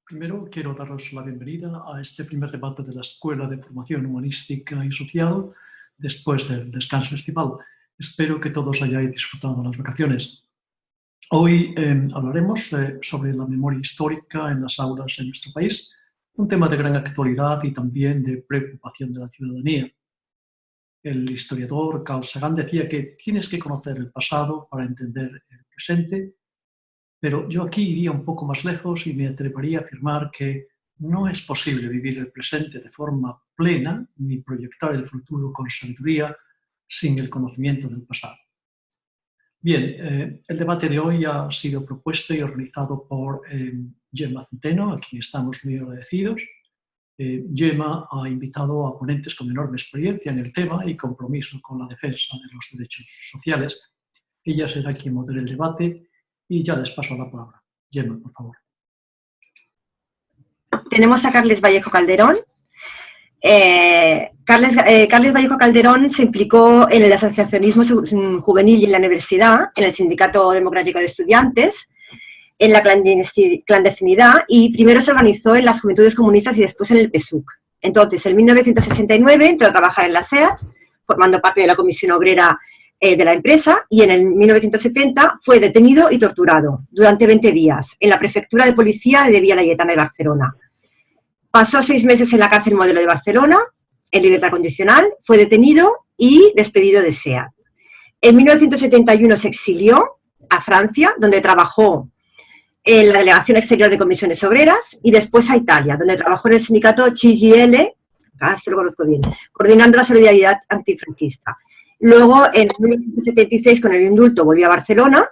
Primero quiero daros la bienvenida a este primer debate de la Escuela de Formación Humanística y Social después del descanso estival. Espero que todos hayáis disfrutado las vacaciones. Hoy hablaremos sobre la memoria histórica en las aulas en nuestro país, un tema de gran actualidad y también de preocupación de la ciudadanía. El historiador Carl Sagan decía que tienes que conocer el pasado para entender el presente, pero yo aquí iría un poco más lejos y me atrevería a afirmar que no es posible vivir el presente de forma plena ni proyectar el futuro con sabiduría sin el conocimiento del pasado. Bien, el debate de hoy ha sido propuesto y organizado por Gemma Centeno, a quien estamos muy agradecidos. Gemma ha invitado a ponentes con enorme experiencia en el tema y compromiso con la defensa de los derechos sociales. Ella será quien modere el debate y ya les paso la palabra. Gemma, por favor. Tenemos a Carles Vallejo Calderón. Carles Vallejo Calderón se implicó en el asociacionismo juvenil y en la universidad, en el Sindicato Democrático de Estudiantes, en la clandestinidad, y primero se organizó en las Juventudes Comunistas y después en el PSUC. Entonces, en 1969 entró a trabajar en la SEAT, formando parte de la Comisión Obrera de la empresa, y en el 1970 fue detenido y torturado durante 20 días en la Prefectura de Policía de Vía Laietana de Barcelona. Pasó 6 meses en la cárcel Modelo de Barcelona, en libertad condicional, fue detenido y despedido de SEAT. En 1971 se exilió a Francia, donde trabajó en la Delegación Exterior de Comisiones Obreras, y después a Italia, donde trabajó en el sindicato CGIL, se lo conozco bien, coordinando la solidaridad antifranquista. Luego, en 1976, con el indulto, volvió a Barcelona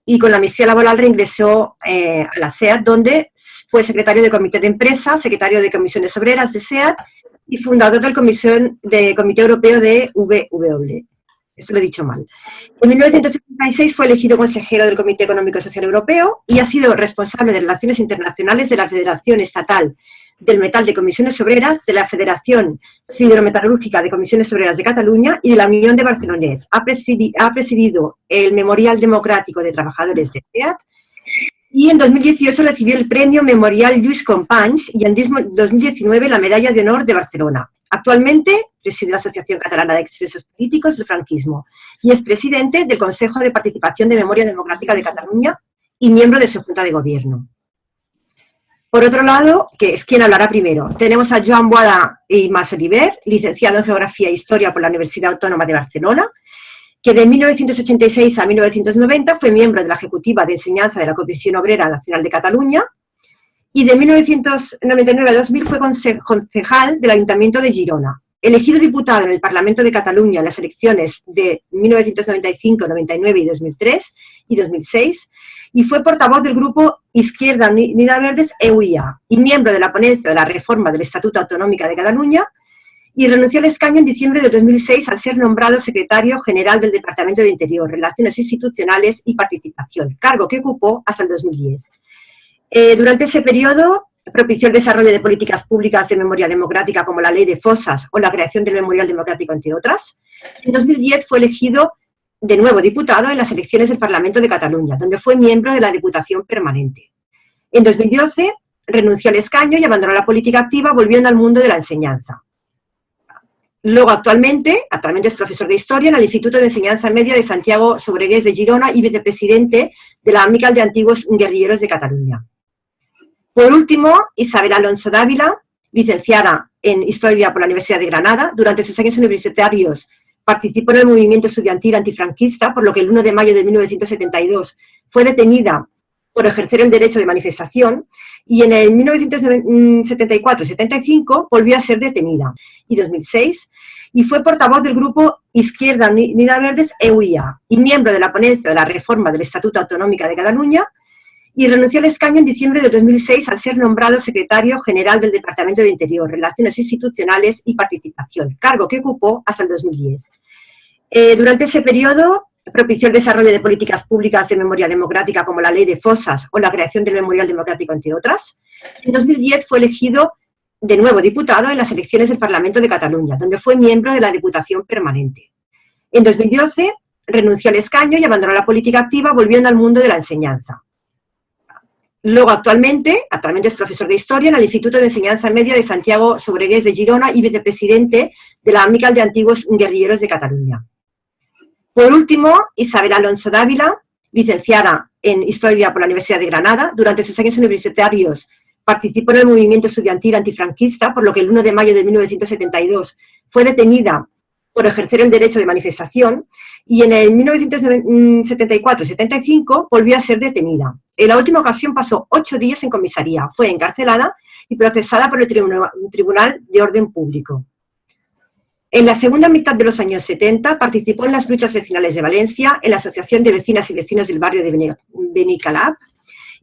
y con la amnistía laboral reingresó a la SEAT, donde fue secretario de Comité de Empresa, secretario de Comisiones Obreras de SEAT y fundador del Comité Europeo de VW. Esto lo he dicho mal. En 1976 fue elegido consejero del Comité Económico y Social Europeo y ha sido responsable de Relaciones Internacionales de la Federación Estatal del Metal de Comisiones Obreras, de la Federación Siderometalúrgica de Comisiones Obreras de Cataluña y de la Unión de Barcelonés. Ha presidido el Memorial Democrático de Trabajadores de SEAT y en 2018 recibió el premio Memorial Lluís Companys y en 2019 la Medalla de Honor de Barcelona. Actualmente preside la Asociación Catalana de Expresos Políticos del Franquismo y es presidente del Consejo de Participación de Memoria Democrática de Cataluña y miembro de su Junta de Gobierno. Por otro lado, que es quien hablará primero, tenemos a Joan Boada i Mas Oliver, licenciado en Geografía e Historia por la Universidad Autónoma de Barcelona, que de 1986 a 1990 fue miembro de la Ejecutiva de Enseñanza de la Comisión Obrera Nacional de Cataluña y de 1999 a 2000 fue concejal del Ayuntamiento de Girona. Elegido diputado en el Parlamento de Cataluña en las elecciones de 1995, 99 y 2003 y 2006, y fue portavoz del grupo Izquierda Unida Verdes EUIA y miembro de la ponencia de la reforma del Estatuto Autonómico de Cataluña, y renunció al escaño en diciembre de 2006 al ser nombrado secretario general del Departamento de Interior, Relaciones Institucionales y Participación, cargo que ocupó hasta el 2010. Durante ese periodo propició el desarrollo de políticas públicas de memoria democrática como la Ley de Fosas o la creación del Memorial Democrático, entre otras. En 2010 fue elegido de nuevo diputado en las elecciones del Parlamento de Cataluña, donde fue miembro de la Diputación Permanente. En 2012 renunció al escaño y abandonó la política activa, volviendo al mundo de la enseñanza. Luego, actualmente es profesor de Historia en el Instituto de Enseñanza Media de Santiago Sobregués de Girona y vicepresidente de la Amical de Antiguos Guerrilleros de Cataluña. Por último, Isabel Alonso Dávila, licenciada en Historia por la Universidad de Granada. Durante sus años universitarios participó en el movimiento estudiantil antifranquista, por lo que el 1 de mayo de 1972 fue detenida por ejercer el derecho de manifestación, y en el 1974-75 volvió a ser detenida, y 2006, y fue portavoz del grupo Izquierda Unida Verdes EUIA, y miembro de la ponencia de la reforma del Estatuto Autonómico de Cataluña, y renunció al escaño en diciembre de 2006 al ser nombrado secretario general del Departamento de Interior, Relaciones Institucionales y Participación, cargo que ocupó hasta el 2010. Durante ese periodo propició el desarrollo de políticas públicas de memoria democrática como la Ley de Fosas o la creación del Memorial Democrático, entre otras. En 2010 fue elegido de nuevo diputado en las elecciones del Parlamento de Cataluña, donde fue miembro de la Diputación Permanente. En 2012 renunció al escaño y abandonó la política activa, volviendo al mundo de la enseñanza. Luego, actualmente es profesor de Historia en el Instituto de Enseñanza Media de Santiago Sobregués de Girona y vicepresidente de la Amical de Antiguos Guerrilleros de Cataluña. Por último, Isabel Alonso Dávila, licenciada en Historia por la Universidad de Granada. Durante sus años universitarios participó en el movimiento estudiantil antifranquista, por lo que el 1 de mayo de 1972 fue detenida por ejercer el derecho de manifestación, y en el 1974-75 volvió a ser detenida. En la última ocasión pasó 8 días en comisaría, fue encarcelada y procesada por el Tribunal de Orden Público. En la segunda mitad de los años 70 participó en las luchas vecinales de Valencia, en la Asociación de Vecinas y Vecinos del barrio de Benicalap,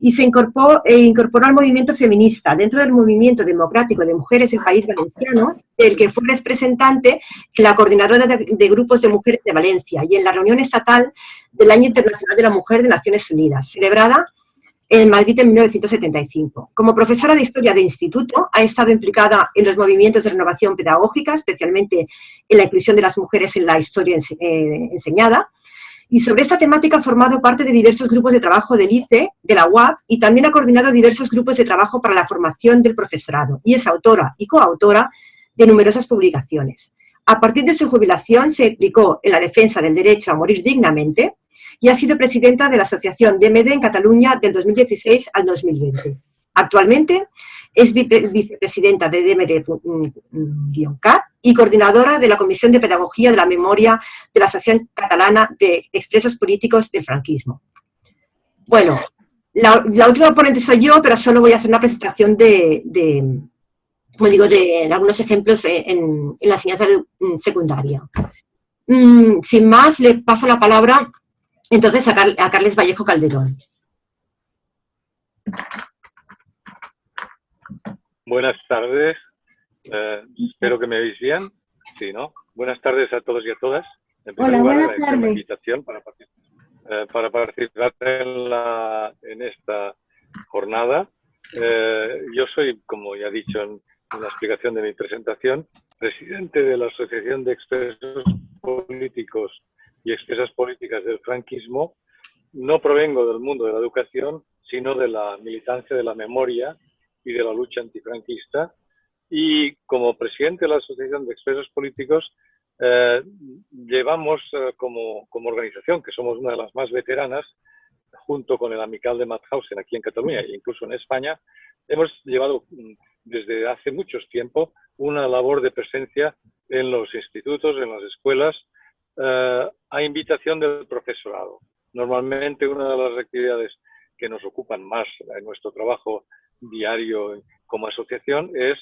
y se incorporó al movimiento feminista dentro del Movimiento Democrático de Mujeres del País Valenciano, del que fue representante en la Coordinadora de Grupos de Mujeres de Valencia y en la reunión estatal del Año Internacional de la Mujer de Naciones Unidas, celebrada en Madrid en 1975. Como profesora de Historia de Instituto, ha estado implicada en los movimientos de renovación pedagógica, especialmente en la inclusión de las mujeres en la historia enseñada, y sobre esta temática ha formado parte de diversos grupos de trabajo del ICE, de la UAP, y también ha coordinado diversos grupos de trabajo para la formación del profesorado, y es autora y coautora de numerosas publicaciones. A partir de su jubilación se implicó en la defensa del derecho a morir dignamente y ha sido presidenta de la Asociación DMD en Cataluña del 2016 al 2020. Actualmente es vicepresidenta de DMD-CAT y coordinadora de la Comisión de Pedagogía de la Memoria de la Asociación Catalana de Expresos Políticos del Franquismo. Bueno, la última ponente soy yo, pero solo voy a hacer una presentación de algunos ejemplos en la enseñanza secundaria. Sin más, le paso la palabra entonces a Carles Vallejo Calderón. Buenas tardes, espero que me veis bien. Sí, ¿no? Buenas tardes a todos y a todas. En primer lugar, agradecer la invitación para participar en esta jornada. Yo soy, como ya he dicho en la explicación de mi presentación, presidente de la Asociación de Expresos Políticos y Expresas Políticas del Franquismo. No provengo del mundo de la educación, sino de la militancia de la memoria y de la lucha antifranquista, y como presidente de la Asociación de Expresos Políticos llevamos como organización, que somos una de las más veteranas, junto con el Amical de Mauthausen aquí en Cataluña e incluso en España, hemos llevado desde hace mucho tiempo una labor de presencia en los institutos, en las escuelas, a invitación del profesorado. Normalmente una de las actividades que nos ocupan más en nuestro trabajo diario como asociación es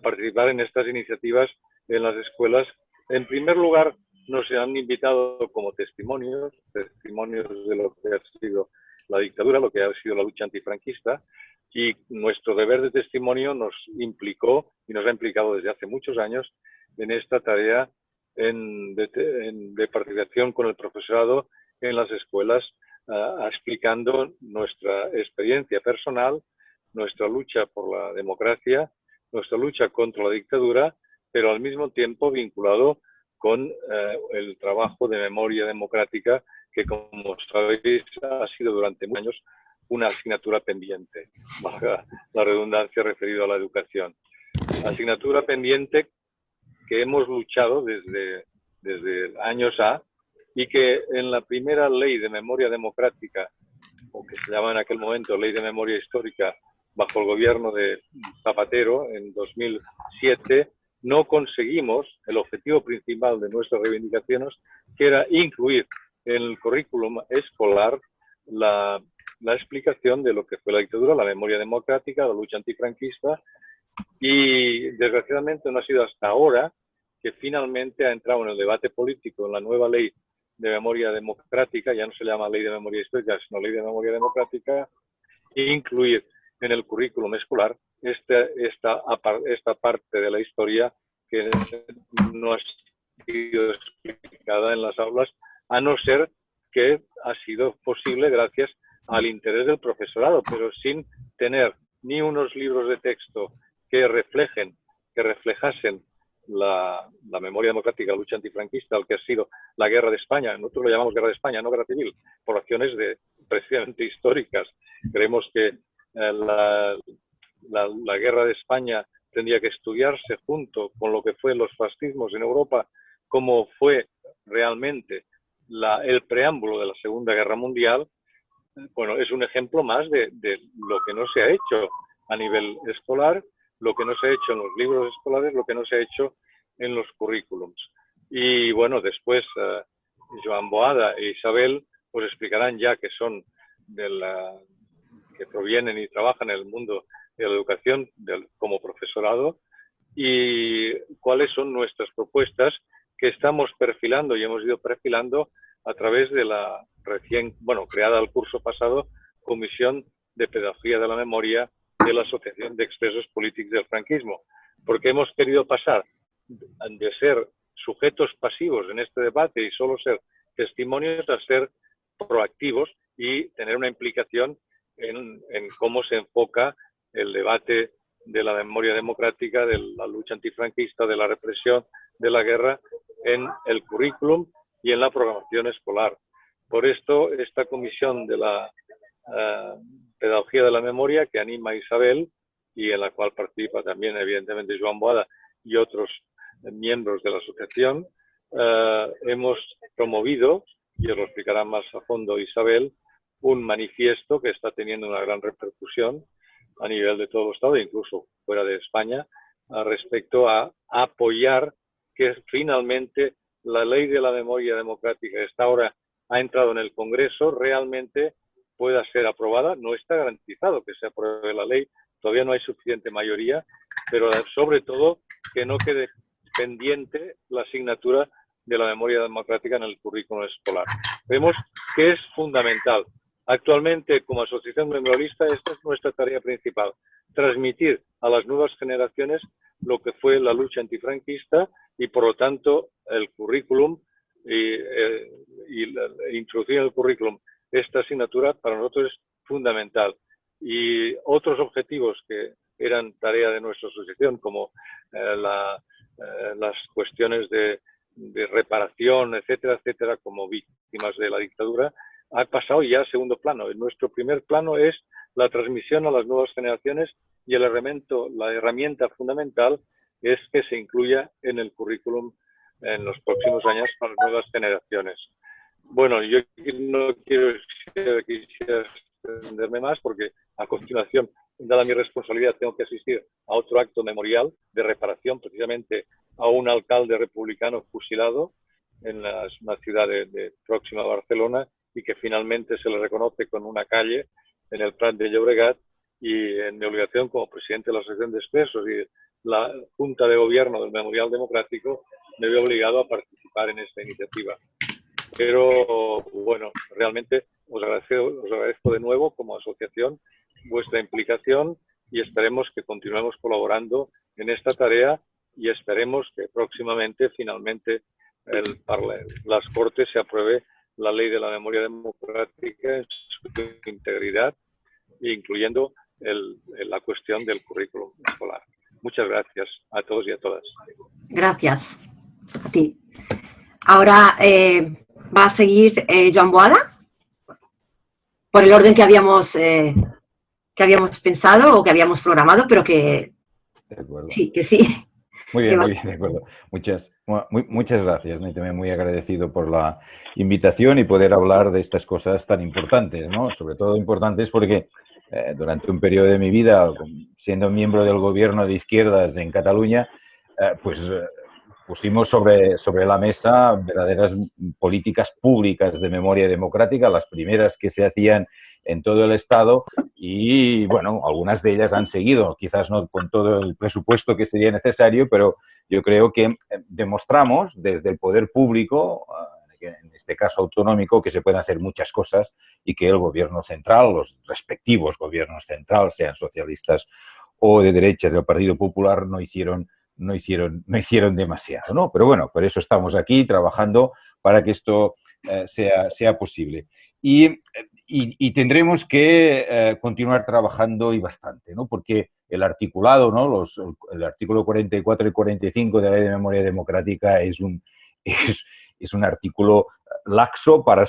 participar en estas iniciativas en las escuelas. En primer lugar, nos han invitado como testimonios de lo que ha sido la dictadura, lo que ha sido la lucha antifranquista, y nuestro deber de testimonio nos implicó y nos ha implicado desde hace muchos años en esta tarea de participación con el profesorado en las escuelas, explicando nuestra experiencia personal, nuestra lucha por la democracia, nuestra lucha contra la dictadura, pero al mismo tiempo vinculado con el trabajo de memoria democrática que, como sabéis, ha sido durante muchos años una asignatura pendiente, valga la redundancia referida a la educación. Asignatura pendiente que hemos luchado desde años A, y que en la primera ley de memoria democrática, o que se llamaba en aquel momento Ley de Memoria Histórica, bajo el gobierno de Zapatero en 2007, no conseguimos el objetivo principal de nuestras reivindicaciones, que era incluir en el currículum escolar la explicación de lo que fue la dictadura, la memoria democrática, la lucha antifranquista, y desgraciadamente no ha sido hasta ahora que finalmente ha entrado en el debate político en la nueva ley de memoria democrática, ya no se llama Ley de Memoria Histórica, sino Ley de Memoria Democrática, e incluir en el currículum escolar esta parte de la historia que no ha sido explicada en las aulas, a no ser que ha sido posible gracias al interés del profesorado, pero sin tener ni unos libros de texto que reflejasen la memoria democrática, la lucha antifranquista, lo que ha sido la guerra de España. Nosotros lo llamamos guerra de España, no guerra civil, por acciones precisamente históricas. Creemos que la guerra de España tendría que estudiarse junto con lo que fue los fascismos en Europa, como fue realmente el preámbulo de la Segunda Guerra Mundial. Bueno, es un ejemplo más de lo que no se ha hecho a nivel escolar, lo que no se ha hecho en los libros escolares, lo que no se ha hecho en los currículums. Y bueno, después Joan Boada e Isabel os explicarán, ya que son que provienen y trabajan en el mundo de la educación como profesorado, y cuáles son nuestras propuestas que estamos perfilando y hemos ido perfilando a través de la creada el curso pasado, Comisión de Pedagogía de la Memoria de la Asociación de Expresos Políticos del Franquismo, porque hemos querido pasar de ser sujetos pasivos en este debate y solo ser testimonios a ser proactivos y tener una implicación en cómo se enfoca el debate de la memoria democrática, de la lucha antifranquista, de la represión, de la guerra, en el currículum y en la programación escolar. Por esto, esta comisión de la Pedagogía de la Memoria, que anima a Isabel y en la cual participa también, evidentemente, Joan Boada y otros miembros de la asociación, hemos promovido, y os lo explicará más a fondo Isabel, un manifiesto que está teniendo una gran repercusión a nivel de todo el Estado, incluso fuera de España, respecto a apoyar que finalmente la ley de la memoria democrática, que hasta ahora ha entrado en el Congreso, realmente pueda ser aprobada. No está garantizado que se apruebe la ley, todavía no hay suficiente mayoría, pero sobre todo que no quede pendiente la asignatura de la memoria democrática en el currículo escolar. Vemos que es fundamental. Actualmente, como asociación memorialista, esta es nuestra tarea principal: transmitir a las nuevas generaciones lo que fue la lucha antifranquista y, por lo tanto, el currículum y introducir en el currículum esta asignatura para nosotros es fundamental. Y otros objetivos que eran tarea de nuestra asociación, como las cuestiones de reparación, etcétera, etcétera, como víctimas de la dictadura, ha pasado ya a segundo plano. Nuestro primer plano es la transmisión a las nuevas generaciones y la herramienta fundamental es que se incluya en el currículum en los próximos años para las nuevas generaciones. Bueno, yo no quisiera extenderme más porque a continuación, dada mi responsabilidad, tengo que asistir a otro acto memorial de reparación precisamente a un alcalde republicano fusilado en una ciudad próxima a Barcelona y que finalmente se le reconoce con una calle en el Prat de Llobregat, y en mi obligación como presidente de la Asociación de Expresos y la Junta de Gobierno del Memorial Democrático me veo obligado a participar en esta iniciativa. Pero bueno, realmente os agradezco de nuevo como asociación vuestra implicación y esperemos que continuemos colaborando en esta tarea y esperemos que próximamente finalmente las Cortes se apruebe la ley de la memoria democrática en su integridad, incluyendo la cuestión del currículum escolar. Muchas gracias a todos y a todas. Gracias a ti. Ahora va a seguir Joan Boada, por el orden que habíamos pensado o que habíamos programado, pero que de acuerdo. Sí, que sí. Muy bien, de acuerdo. Muchas gracias, ¿no? Y también muy agradecido por la invitación y poder hablar de estas cosas tan importantes, ¿no? Sobre todo importantes porque durante un periodo de mi vida, siendo miembro del gobierno de izquierdas en Cataluña, pusimos sobre la mesa verdaderas políticas públicas de memoria democrática, las primeras que se hacían en todo el Estado y, bueno, algunas de ellas han seguido, quizás no con todo el presupuesto que sería necesario, pero yo creo que demostramos desde el poder público, en este caso autonómico, que se pueden hacer muchas cosas y que el gobierno central, los respectivos gobiernos centrales, sean socialistas o de derechas del Partido Popular, no hicieron demasiado, ¿no? Pero bueno, por eso estamos aquí trabajando para que esto sea posible. Y tendremos que continuar trabajando y bastante, ¿no? Porque el articulado, ¿no? El artículo 44 y 45 de la Ley de Memoria Democrática es un artículo laxo para no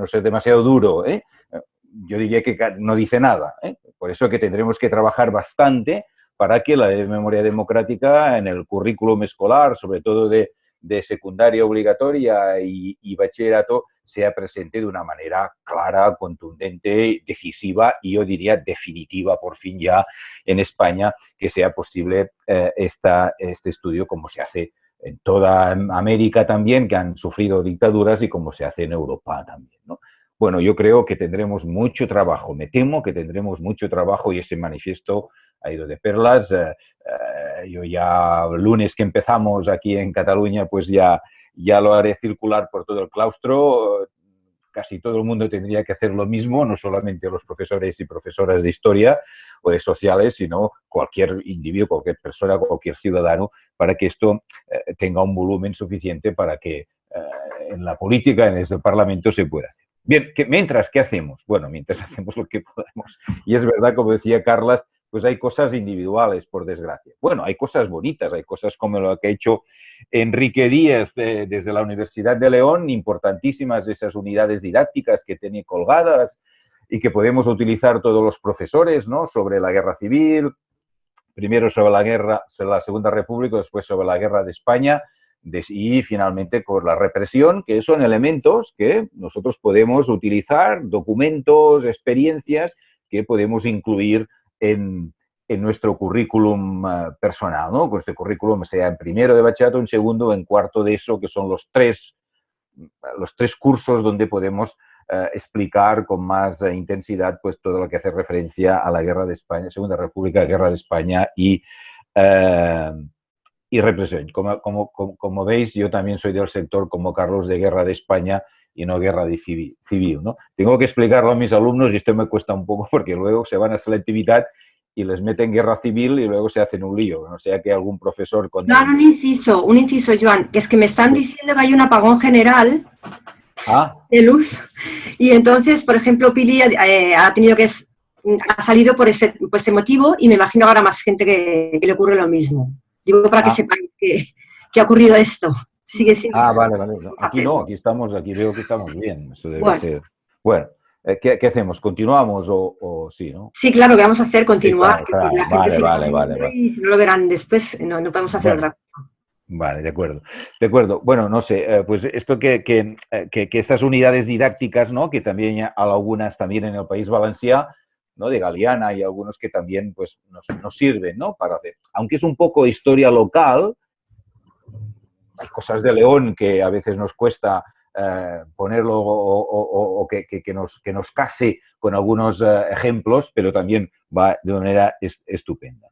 ser demasiado duro, ¿eh? yo diría que no dice nada. Por eso que tendremos que trabajar bastante para que la memoria democrática en el currículum escolar, sobre todo de secundaria obligatoria y bachillerato, sea presente de una manera clara, contundente, decisiva y yo diría definitiva por fin ya en España, que sea posible este estudio como se hace en toda América también, que han sufrido dictaduras, y como se hace en Europa también, ¿no? Bueno, yo creo que tendremos mucho trabajo, me temo que tendremos mucho trabajo y ese manifiesto ha ido de perlas. Yo ya, el lunes que empezamos aquí en Cataluña, pues ya lo haré circular por todo el claustro. Casi todo el mundo tendría que hacer lo mismo, no solamente los profesores y profesoras de historia o de sociales, sino cualquier individuo, cualquier persona, cualquier ciudadano, para que esto tenga un volumen suficiente para que en la política, en el Parlamento, se pueda hacer. Bien, mientras, ¿qué hacemos? Bueno, mientras hacemos lo que podemos. Y es verdad, como decía Carlas, pues hay cosas individuales, por desgracia. Bueno, hay cosas bonitas, hay cosas como lo que ha hecho Enrique Díez desde la Universidad de León, importantísimas esas unidades didácticas que tiene colgadas y que podemos utilizar todos los profesores, ¿no? Sobre la guerra civil, primero sobre la Segunda República, después sobre la guerra de España, y finalmente con la represión, que son elementos que nosotros podemos utilizar, documentos, experiencias que podemos incluir en nuestro currículum personal, ¿no? Que este currículum sea en primero de bachillerato, en segundo, en cuarto de ESO, que son los tres cursos donde podemos explicar con más intensidad pues todo lo que hace referencia a la guerra de España, Segunda República, guerra de España y represión. Como veis, yo también soy del sector, como Carlos, de guerra de España y no guerra de civil, ¿no? Tengo que explicarlo a mis alumnos y esto me cuesta un poco porque luego se van a selectividad y les meten guerra civil y luego se hacen un lío. No sea que algún profesor... Claro, un inciso, Joan, que es que me están diciendo que hay un apagón general de luz y entonces, por ejemplo, Pili ha tenido que... ha salido por este motivo y me imagino ahora más gente que le ocurre lo mismo. Digo para que sepáis que ha ocurrido esto. Sigue siendo... vale. Aquí no, aquí veo que estamos bien. Eso debe ser... Bueno, ¿qué hacemos? ¿Continuamos o sí, no? Sí, claro, que vamos a hacer, continuar. Sí, claro. Vale. Y no lo verán después, no podemos hacer otra cosa. Vale, de acuerdo. Bueno, no sé, pues esto que estas unidades didácticas, ¿no? Que también hay algunas también en el País Valencià, ¿no? De Galiana y algunos que también pues nos sirven, ¿no? Para hacer, aunque es un poco historia local, hay cosas de León que a veces nos cuesta ponerlo o que nos case con algunos ejemplos, pero también va de manera estupenda.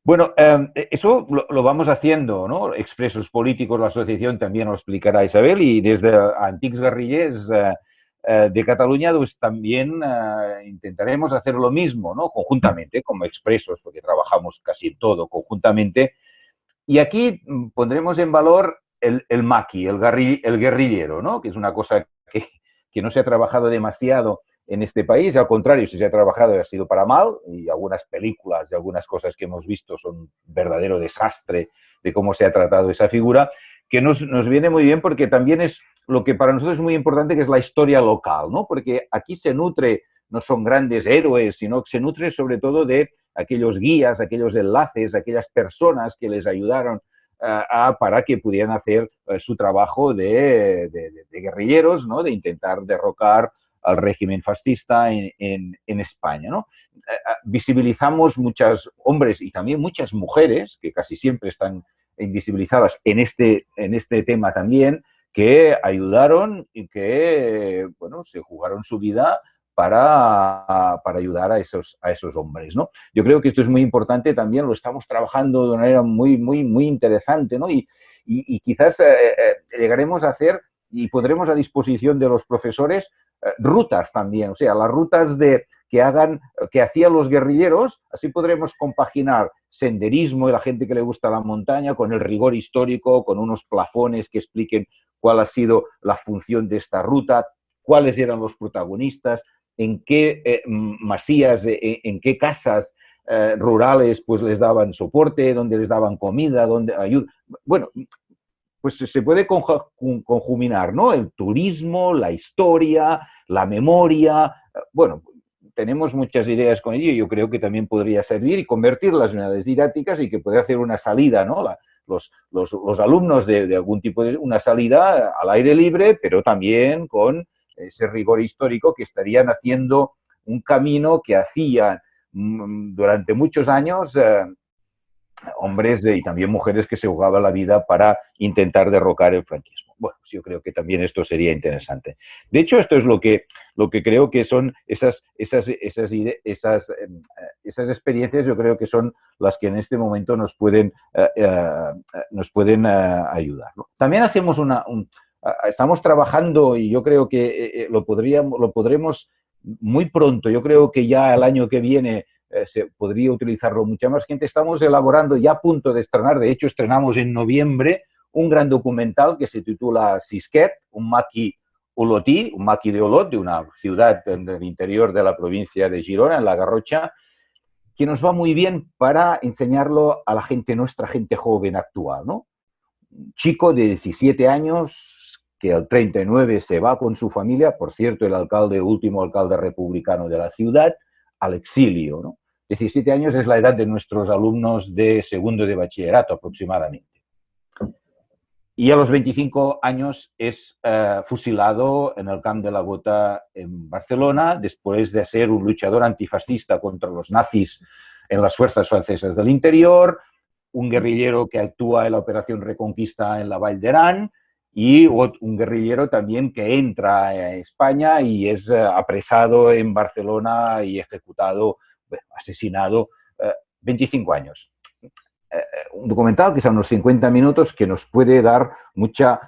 Bueno, eso lo vamos haciendo, ¿no? Expresos políticos, la asociación también lo explicará Isabel, y desde Antics Guerrillers de Cataluña pues también intentaremos hacer lo mismo, ¿no? Conjuntamente, como expresos, porque trabajamos casi todo conjuntamente. Y aquí pondremos en valor el maqui, el guerrillero, ¿no? Que es una cosa que no se ha trabajado demasiado en este país, al contrario, si se ha trabajado ha sido para mal, y algunas películas y algunas cosas que hemos visto son un verdadero desastre de cómo se ha tratado esa figura, que nos viene muy bien porque también es lo que para nosotros es muy importante, que es la historia local, ¿no? Porque aquí se nutre, no son grandes héroes, sino que se nutre sobre todo de aquellos guías, aquellos enlaces, aquellas personas que les ayudaron para que pudieran hacer su trabajo de guerrilleros, ¿no? De intentar derrocar al régimen fascista en España, ¿no? Visibilizamos muchos hombres y también muchas mujeres, que casi siempre están invisibilizadas en este tema también, que ayudaron y que, bueno, se jugaron su vida para ayudar a esos hombres, ¿no? Yo creo que esto es muy importante también, lo estamos trabajando de una manera muy interesante, ¿no? Y quizás llegaremos a hacer y pondremos a disposición de los profesores rutas también, o sea, las rutas que hacían los guerrilleros, así podremos compaginar senderismo y la gente que le gusta la montaña con el rigor histórico, con unos plafones que expliquen cuál ha sido la función de esta ruta, cuáles eran los protagonistas, en qué masías, en qué casas rurales pues les daban soporte, dónde les daban comida, dónde ayuda. Bueno, pues se puede conjuminar, ¿no? El turismo, la historia, la memoria, bueno, tenemos muchas ideas con ello y yo creo que también podría servir y convertirlas en unidades didácticas y que puede hacer una salida, ¿no? Los alumnos de algún tipo de una salida al aire libre, pero también con ese rigor histórico que estarían haciendo un camino que hacían durante muchos años hombres y también mujeres que se jugaban la vida para intentar derrocar el franquismo. Bueno, yo creo que también esto sería interesante. De hecho, esto es lo que creo que son esas experiencias, yo creo que son las que en este momento nos pueden ayudar, ¿no? También hacemos estamos trabajando y yo creo que lo podremos muy pronto, yo creo que ya el año que viene se podría utilizarlo mucha más gente. Estamos elaborando, ya a punto de estrenar, de hecho estrenamos en noviembre, un gran documental que se titula Sisquet, un maqui olotí, un maqui de Olot, de una ciudad en el interior de la provincia de Girona, en la Garrocha, que nos va muy bien para enseñarlo a la gente, nuestra gente joven actual, ¿no? Un chico de 17 años que al 39 se va con su familia, por cierto, último alcalde republicano de la ciudad, al exilio, ¿no? 17 años es la edad de nuestros alumnos de segundo de bachillerato aproximadamente. Y a los 25 años es fusilado en el Camp de la Gota en Barcelona, después de ser un luchador antifascista contra los nazis en las fuerzas francesas del interior, un guerrillero que actúa en la Operación Reconquista en la Vall d'Aran y un guerrillero también que entra a España y es apresado en Barcelona y ejecutado, asesinado, 25 años. Un documental que son unos 50 minutos que nos puede dar mucho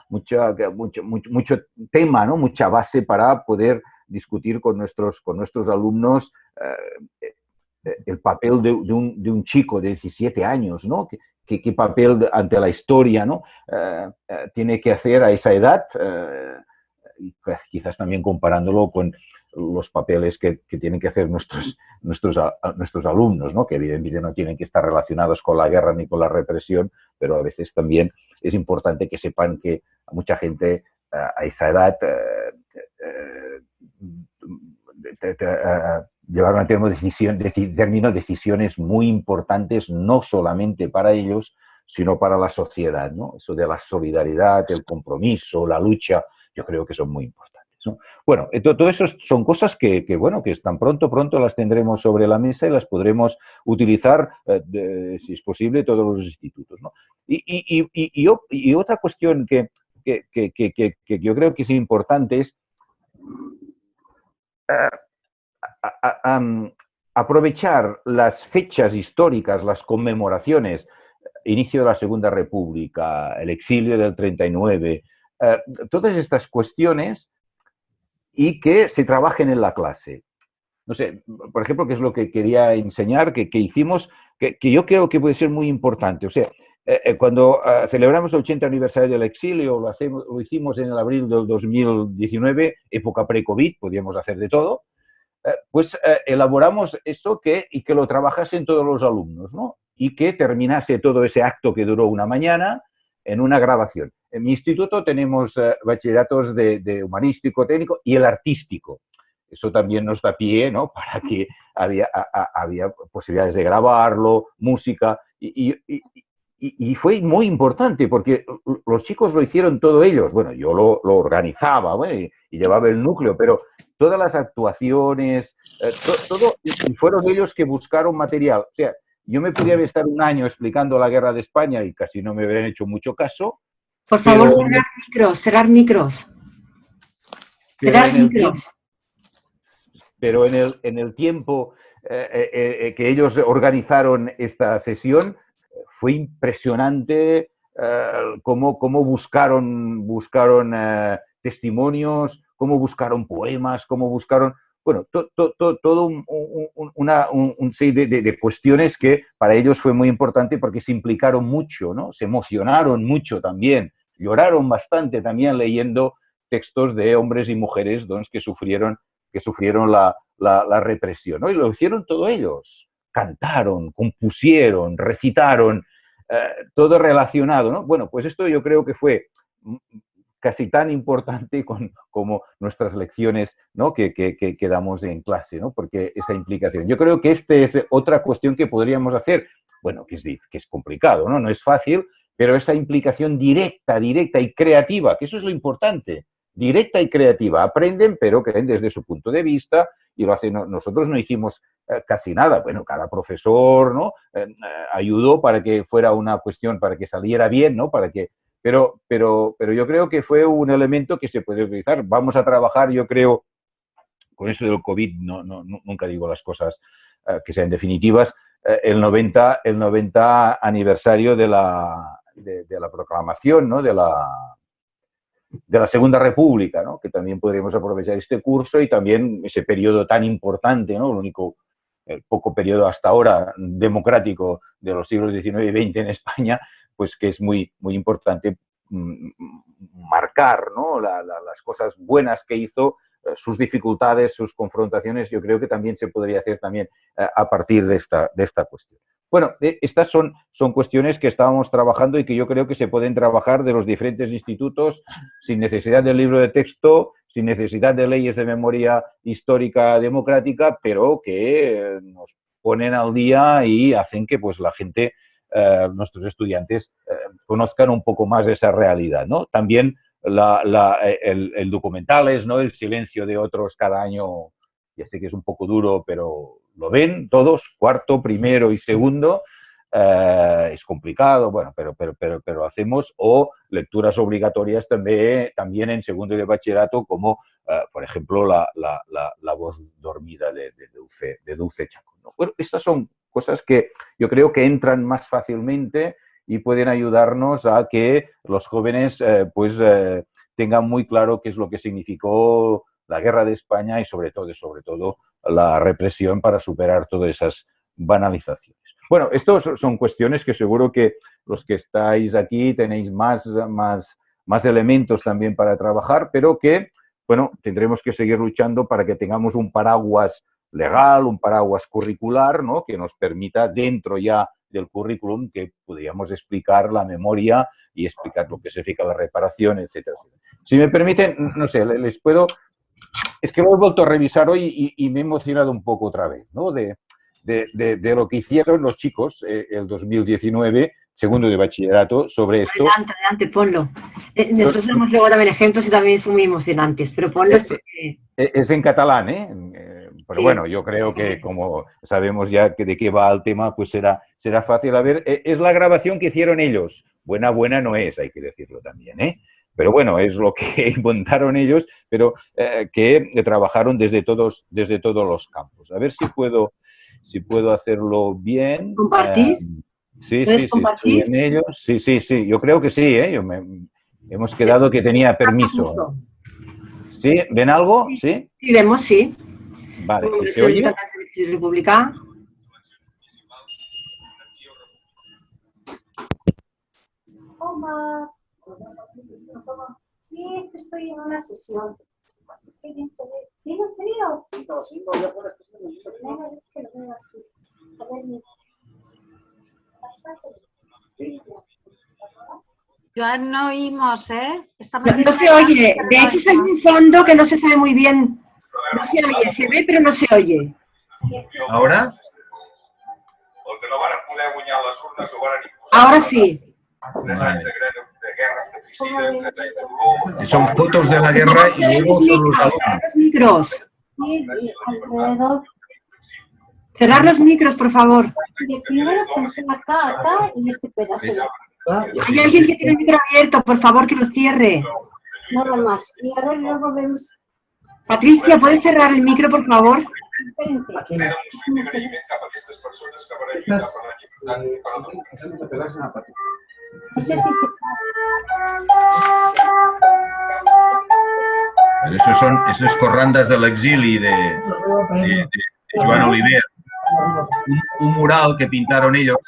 tema, ¿no? Mucha base para poder discutir con nuestros alumnos el papel de un chico de 17 años, ¿no? ¿Qué papel ante la historia, ¿no? Tiene que hacer a esa edad? Quizás también comparándolo con los papeles que tienen que hacer nuestros alumnos, ¿no? Que evidentemente no tienen que estar relacionados con la guerra ni con la represión, pero a veces también es importante que sepan que mucha gente a esa edad llevaron a término decisiones muy importantes, no solamente para ellos, sino para la sociedad, ¿no? Eso de la solidaridad, el compromiso, la lucha, yo creo que son muy importantes, ¿no? Bueno, todo eso son cosas que tan pronto las tendremos sobre la mesa y las podremos utilizar, si es posible, todos los institutos, ¿no? Y otra cuestión que yo creo que es importante es aprovechar las fechas históricas, las conmemoraciones, inicio de la Segunda República, el exilio del 39, todas estas cuestiones y que se trabajen en la clase. No sé, por ejemplo, qué es lo que quería enseñar, que hicimos, que yo creo que puede ser muy importante. O sea, cuando celebramos el 80 aniversario del exilio, lo hicimos en el abril del 2019, época pre-COVID, podíamos hacer de todo, pues elaboramos esto y que lo trabajasen todos los alumnos, ¿no? Y que terminase todo ese acto que duró una mañana en una grabación. En mi instituto tenemos bachilleratos de humanístico, técnico y el artístico. Eso también nos da pie, ¿no? Para que había posibilidades de grabarlo, música, y fue muy importante porque los chicos lo hicieron todos ellos. Bueno, yo lo organizaba, bueno, y llevaba el núcleo, pero todas las actuaciones, todo, y fueron ellos que buscaron material. O sea, yo me podía estar un año explicando la guerra de España y casi no me habrían hecho mucho caso. Por favor, cerrar micros. Pero en el tiempo que ellos organizaron esta sesión, fue impresionante cómo buscaron testimonios, cómo buscaron poemas, cómo buscaron, bueno, todo un serie de cuestiones que para ellos fue muy importante porque se implicaron mucho, ¿no? Se emocionaron mucho también, lloraron bastante también leyendo textos de hombres y mujeres que sufrieron la represión, ¿no? Y lo hicieron todos ellos. Cantaron, compusieron, recitaron, todo relacionado, ¿no? Bueno, pues esto yo creo que fue casi tan importante como nuestras lecciones, ¿no? que damos en clase, ¿no? Porque esa implicación. Yo creo que esta es otra cuestión que podríamos hacer, bueno, que es complicado, ¿no? No es fácil, pero esa implicación directa y creativa, que eso es lo importante, directa y creativa. Aprenden, pero creen desde su punto de vista y lo hacen. Nosotros no hicimos casi nada. Bueno, cada profesor, ¿no? Ayudó para que fuera una cuestión, para que saliera bien, ¿no? Pero yo creo que fue un elemento que se puede utilizar. Vamos a trabajar, yo creo, con eso del COVID, nunca digo las cosas que sean definitivas, el 90 aniversario de la proclamación, ¿no? de la Segunda República, ¿no? Que también podríamos aprovechar este curso y también ese periodo tan importante, ¿no? El poco periodo hasta ahora democrático de los siglos XIX y XX en España, pues que es muy, muy importante marcar, ¿no? las cosas buenas que hizo, sus dificultades, sus confrontaciones. Yo creo que también se podría hacer también a partir de esta cuestión. Bueno, estas son cuestiones que estábamos trabajando y que yo creo que se pueden trabajar de los diferentes institutos sin necesidad del libro de texto, sin necesidad de leyes de memoria histórica democrática, pero que nos ponen al día y hacen que pues la gente, nuestros estudiantes, conozcan un poco más de esa realidad, ¿no? También el documentales, ¿no? El silencio de otros cada año, ya sé que es un poco duro, pero lo ven todos, cuarto, primero y segundo. Es complicado, bueno, pero hacemos, o lecturas obligatorias también en segundo de bachillerato, como por ejemplo la voz dormida de Dulce Chacón, ¿no? Bueno, estas son cosas que yo creo que entran más fácilmente y pueden ayudarnos a que los jóvenes tengan muy claro qué es lo que significó la guerra de España y sobre todo la represión para superar todas esas banalizaciones. Bueno, estas son cuestiones que seguro que los que estáis aquí tenéis más elementos también para trabajar, pero que, bueno, tendremos que seguir luchando para que tengamos un paraguas legal, un paraguas curricular, ¿no? Que nos permita dentro ya del currículum que podríamos explicar la memoria y explicar lo que significa la reparación, etcétera, etcétera. Si me permiten, no sé, les puedo... Es que lo he vuelto a revisar hoy y me he emocionado un poco otra vez, ¿no? De lo que hicieron los chicos el 2019, segundo de bachillerato, sobre esto. Adelante, ponlo. Nosotros tenemos luego también ejemplos y también son muy emocionantes, pero ponlo. Es en catalán, ¿eh? Pero sí, bueno, yo creo que como sabemos ya de qué va el tema, pues será fácil. A ver, es la grabación que hicieron ellos. Buena no es, hay que decirlo también, ¿eh? Pero bueno, es lo que montaron ellos, pero que trabajaron desde todos los campos. A ver si puedo hacerlo bien. ¿Compartir? Sí, estoy en ello. Sí, yo creo que sí, ¿eh? Hemos quedado que tenía permiso. ¿Sí? ¿Ven algo? ¿Sí? Sí, vemos, sí. Vale, ¿se oye? República. Hola. Sí, es que estoy en una sesión. Qué bien se ve. ¿Tiene frío? Sí, no, ya fuera esta semana. Es que lo veo así. A ver, mira. Joan, no oímos, ¿eh? No se oye. De hecho, hay un fondo que no se sabe muy bien. No se oye. Se ve, pero no se oye. ¿Ahora? Ahora sí. Vale. Son fotos de la guerra y luego son los micros. Alrededor. Cerrar los micros, por favor. Primero pensé acá y este pedazo. Hay alguien que tiene el micro abierto, por favor, que lo cierre. Nada más. Y ahora luego vemos. Patricia, ¿puedes cerrar el micro, por favor? No sé si se... Eso es corrandas de l'exili de Joan Oliver. Un mural que pintaron ellos.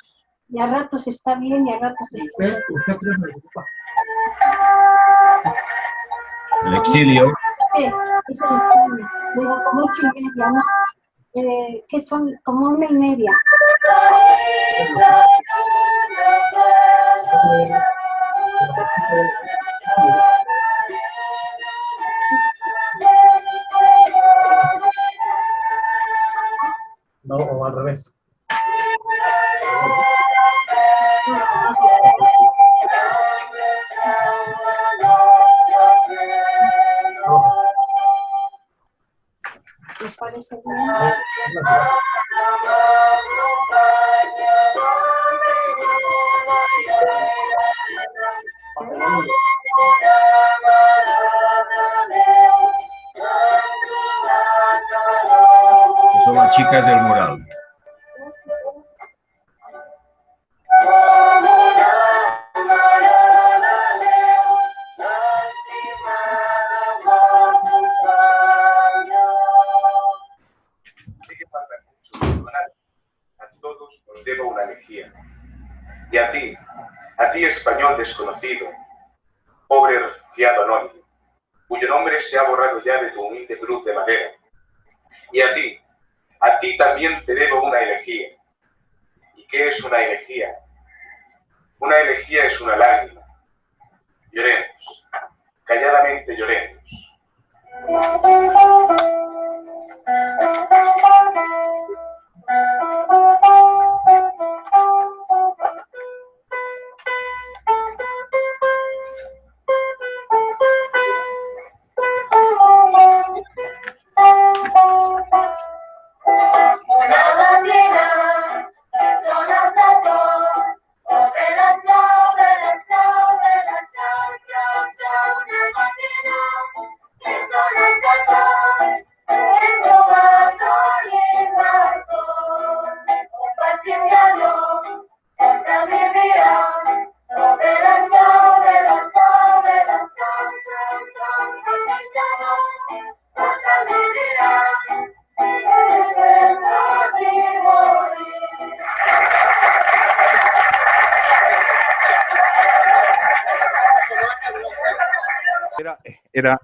Y a ratos está bien y a ratos está bien. El exilio. Es el exilio. Digo, como 8:30, ¿no? Que son como 1:30. vez. ¿Les parece bien? Son las chicas del mural. A todos os debo una elegía. Y a ti español desconocido, pobre refugiado anónimo, cuyo nombre se ha borrado ya de tu humilde cruz de madera. Y a ti también te debo una elegía. ¿Y qué es una elegía? Una elegía es una lágrima. Lloremos, calladamente lloremos.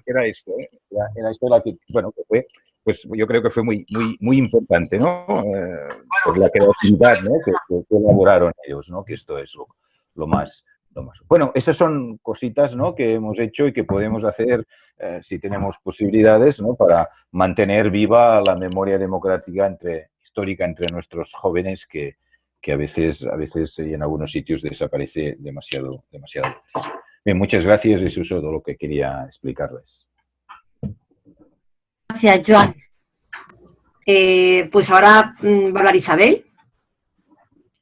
Era esto, ¿eh? Era esto la que, bueno, que fue, pues yo creo que fue muy importante, ¿no? Por la creatividad, ¿no? que elaboraron ellos, ¿no? Que esto es lo más. Bueno, esas son cositas, ¿no? Que hemos hecho y que podemos hacer si tenemos posibilidades, ¿no? Para mantener viva la memoria democrática histórica entre nuestros jóvenes que a veces y en algunos sitios desaparece demasiado. Bien, muchas gracias. Eso es todo lo que quería explicarles. Gracias, Joan. Pues ahora va a hablar Isabel.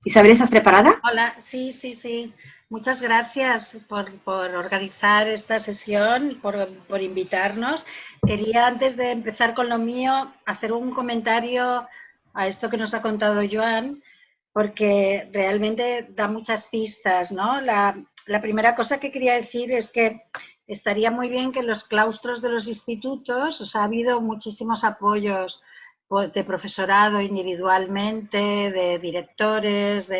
Isabel, ¿estás preparada? Hola, sí. Muchas gracias por organizar esta sesión, por invitarnos. Quería, antes de empezar con lo mío, hacer un comentario a esto que nos ha contado Joan, porque realmente da muchas pistas, ¿no? La primera cosa que quería decir es que estaría muy bien que en los claustros de los institutos, o sea, ha habido muchísimos apoyos de profesorado individualmente, de directores,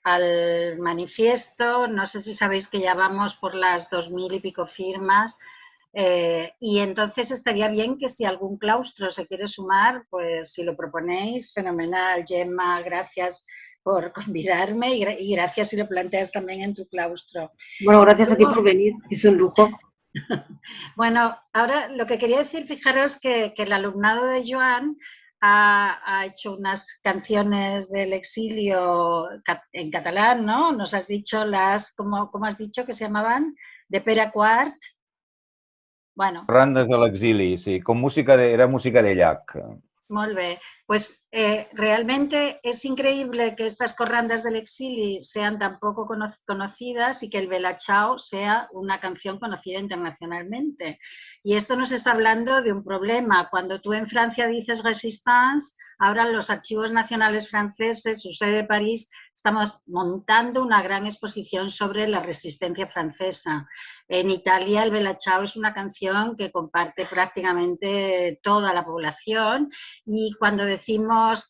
al manifiesto. No sé si sabéis que ya vamos por las 2000 y pico firmas. Y entonces estaría bien que si algún claustro se quiere sumar, pues si lo proponéis, fenomenal. Gemma, gracias por convidarme y gracias si lo planteas también en tu claustro. Bueno, gracias a ti por venir, es un lujo. Bueno, ahora lo que quería decir, fijaros que el alumnado de Joan ha hecho unas canciones del exilio en catalán, ¿no? Nos has dicho ¿cómo has dicho que se llamaban? De Pere Quart. Bueno. Corrandes de l'exili, sí, era música de llac. Molt bé. Pues realmente es increíble que estas corrandas del exili sean tan poco conocidas y que el Bella Ciao sea una canción conocida internacionalmente. Y esto nos está hablando de un problema. Cuando tú en Francia dices Resistance, ahora en los archivos nacionales franceses, su sede de París, estamos montando una gran exposición sobre la resistencia francesa. En Italia el Bella Ciao es una canción que comparte prácticamente toda la población y cuando decimos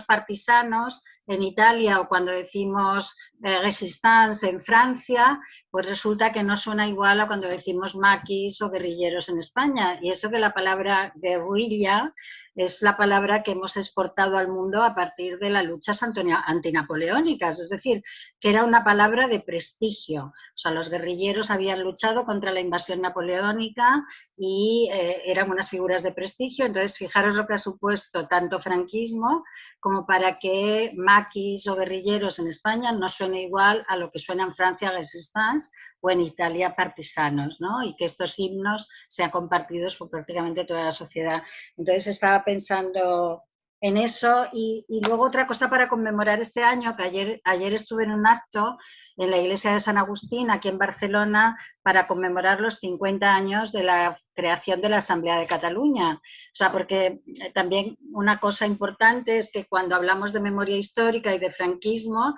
partisanos en Italia o cuando decimos resistance en Francia, pues resulta que no suena igual a cuando decimos maquis o guerrilleros en España. Y eso que la palabra guerrilla es la palabra que hemos exportado al mundo a partir de las luchas antinapoleónicas, es decir, que era una palabra de prestigio. O sea, los guerrilleros habían luchado contra la invasión napoleónica y eran unas figuras de prestigio. Entonces, fijaros lo que ha supuesto tanto franquismo como para que maquis o guerrilleros en España no suene igual a lo que suena en Francia Resistance o en Italia partisanos, ¿no? Y que estos himnos sean compartidos por prácticamente toda la sociedad. Entonces estaba pensando en eso y luego otra cosa para conmemorar este año, que ayer estuve en un acto en la iglesia de San Agustín, aquí en Barcelona, para conmemorar los 50 años de la creación de la Asamblea de Cataluña. O sea, porque también una cosa importante es que cuando hablamos de memoria histórica y de franquismo,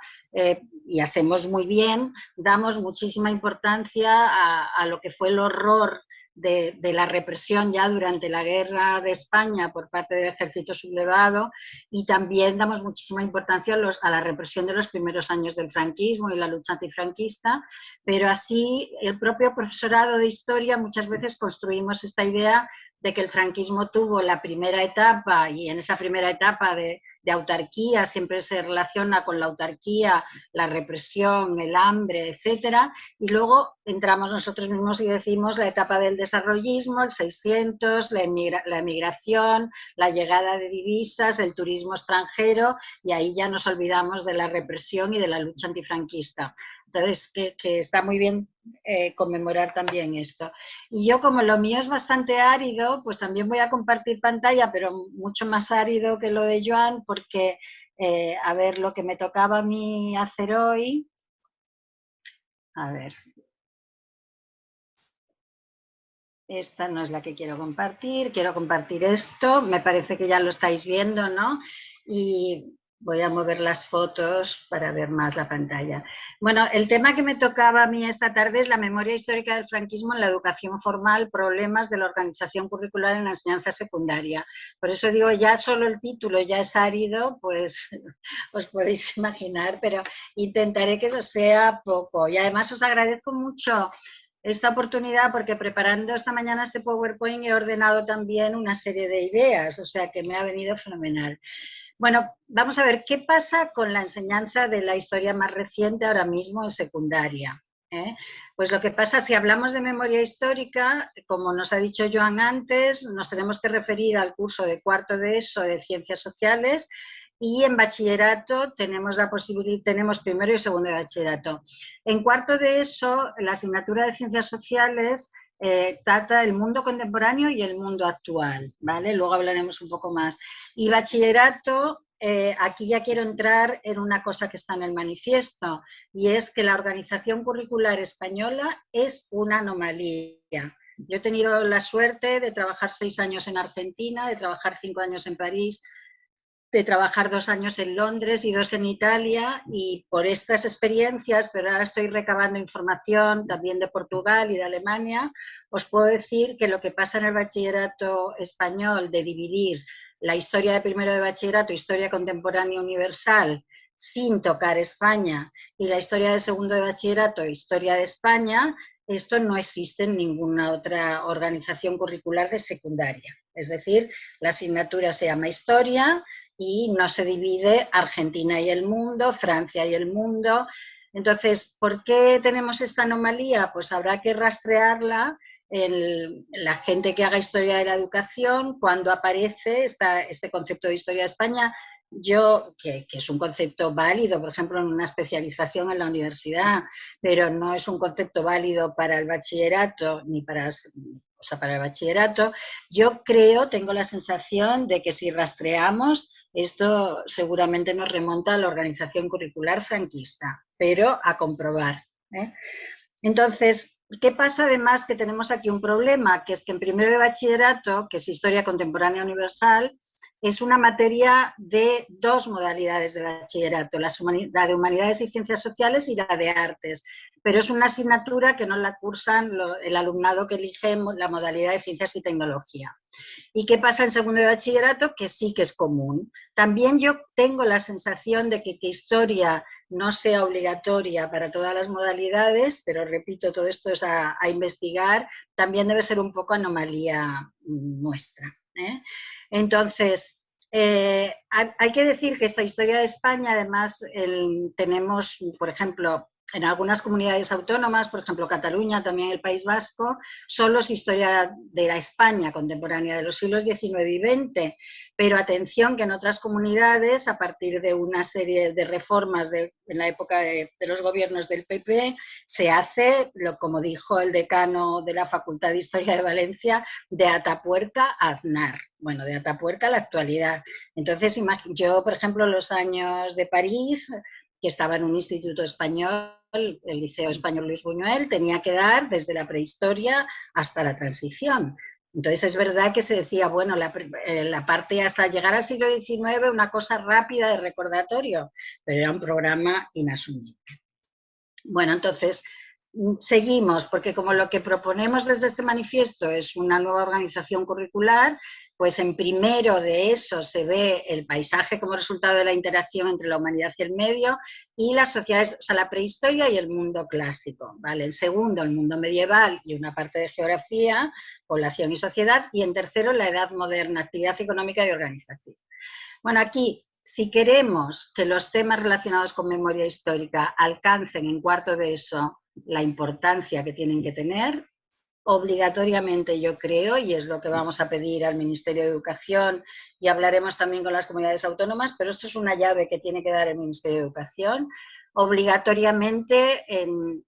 y hacemos muy bien, damos muchísima importancia a lo que fue el horror de la represión ya durante la guerra de España por parte del ejército sublevado, y también damos muchísima importancia a la represión de los primeros años del franquismo y la lucha antifranquista, pero así el propio profesorado de historia muchas veces construimos esta idea de que el franquismo tuvo la primera etapa, y en esa primera etapa de autarquía siempre se relaciona con la autarquía, la represión, el hambre, etcétera, y luego entramos nosotros mismos y decimos la etapa del desarrollismo, el 600, la emigración, la llegada de divisas, el turismo extranjero, y ahí ya nos olvidamos de la represión y de la lucha antifranquista. Entonces, que está muy bien conmemorar también esto. Y yo, como lo mío es bastante árido, pues también voy a compartir pantalla, pero mucho más árido que lo de Joan, porque, a ver, lo que me tocaba a mí hacer hoy, a ver, esta no es la que quiero compartir esto, me parece que ya lo estáis viendo, ¿no? Y voy a mover las fotos para ver más la pantalla. Bueno, el tema que me tocaba a mí esta tarde es la memoria histórica del franquismo en la educación formal, problemas de la organización curricular en la enseñanza secundaria. Por eso digo, ya solo el título ya es árido, pues os podéis imaginar, pero intentaré que eso sea poco. Y además os agradezco mucho esta oportunidad porque preparando esta mañana este PowerPoint he ordenado también una serie de ideas, o sea que me ha venido fenomenal. Bueno, vamos a ver, ¿qué pasa con la enseñanza de la historia más reciente ahora mismo en secundaria? Pues lo que pasa, si hablamos de memoria histórica, como nos ha dicho Joan antes, nos tenemos que referir al curso de cuarto de ESO de Ciencias Sociales, y en bachillerato tenemos primero y segundo de bachillerato. En cuarto de ESO, la asignatura de Ciencias Sociales trata el mundo contemporáneo y el mundo actual, ¿vale? Luego hablaremos un poco más. Y bachillerato, aquí ya quiero entrar en una cosa que está en el manifiesto, y es que la organización curricular española es una anomalía. Yo he tenido la suerte de trabajar 6 años en Argentina, de trabajar 5 años en París, de trabajar 2 años en Londres y 2 en Italia, y por estas experiencias, pero ahora estoy recabando información también de Portugal y de Alemania, os puedo decir que lo que pasa en el bachillerato español de dividir la historia de primero de bachillerato, historia contemporánea universal, sin tocar España, y la historia de segundo de bachillerato, historia de España, esto no existe en ninguna otra organización curricular de secundaria. Es decir, la asignatura se llama historia y no se divide Argentina y el mundo, Francia y el mundo. Entonces, ¿por qué tenemos esta anomalía? Pues habrá que rastrearla en la gente que haga historia de la educación, cuando aparece este concepto de historia de España. Que es un concepto válido, por ejemplo, en una especialización en la universidad, pero no es un concepto válido para el bachillerato ni para el bachillerato. Yo tengo la sensación de que si rastreamos, esto seguramente nos remonta a la organización curricular franquista, pero a comprobar. Entonces, ¿qué pasa además? Que tenemos aquí un problema, que es que en primero de bachillerato, que es Historia Contemporánea Universal, es una materia de 2 modalidades de bachillerato, la de Humanidades y Ciencias Sociales y la de Artes, pero es una asignatura que no la cursan el alumnado que elige la modalidad de Ciencias y Tecnología. ¿Y qué pasa en segundo de bachillerato? Que sí que es común. También yo tengo la sensación de que historia no sea obligatoria para todas las modalidades, pero repito, todo esto es a investigar, también debe ser un poco anomalía nuestra. Entonces, hay que decir que esta historia de España, además, tenemos, por ejemplo, en algunas comunidades autónomas, por ejemplo Cataluña, también el País Vasco, solo es historia de la España contemporánea de los siglos XIX y XX, pero atención que en otras comunidades, a partir de una serie de reformas en la época de los gobiernos del PP, se hace, como dijo el decano de la Facultad de Historia de Valencia, de Atapuerca a Aznar. Bueno, de Atapuerca a la actualidad. Entonces, yo, por ejemplo, los años de París, que estaba en un instituto español, el Liceo Español Luis Buñuel, tenía que dar desde la prehistoria hasta la transición. Entonces es verdad que se decía, bueno, la parte hasta llegar al siglo XIX, una cosa rápida de recordatorio, pero era un programa inasumible. Bueno, entonces seguimos, porque como lo que proponemos desde este manifiesto es una nueva organización curricular, pues en primero de eso se ve el paisaje como resultado de la interacción entre la humanidad y el medio, y las sociedades, o sea, la prehistoria y el mundo clásico, ¿vale? En segundo, el mundo medieval y una parte de geografía, población y sociedad, y en tercero, la edad moderna, actividad económica y organización. Bueno, aquí, si queremos que los temas relacionados con memoria histórica alcancen en cuarto de eso la importancia que tienen que tener, obligatoriamente yo creo, y es lo que vamos a pedir al Ministerio de Educación, y hablaremos también con las comunidades autónomas, pero esto es una llave que tiene que dar el Ministerio de Educación, obligatoriamente en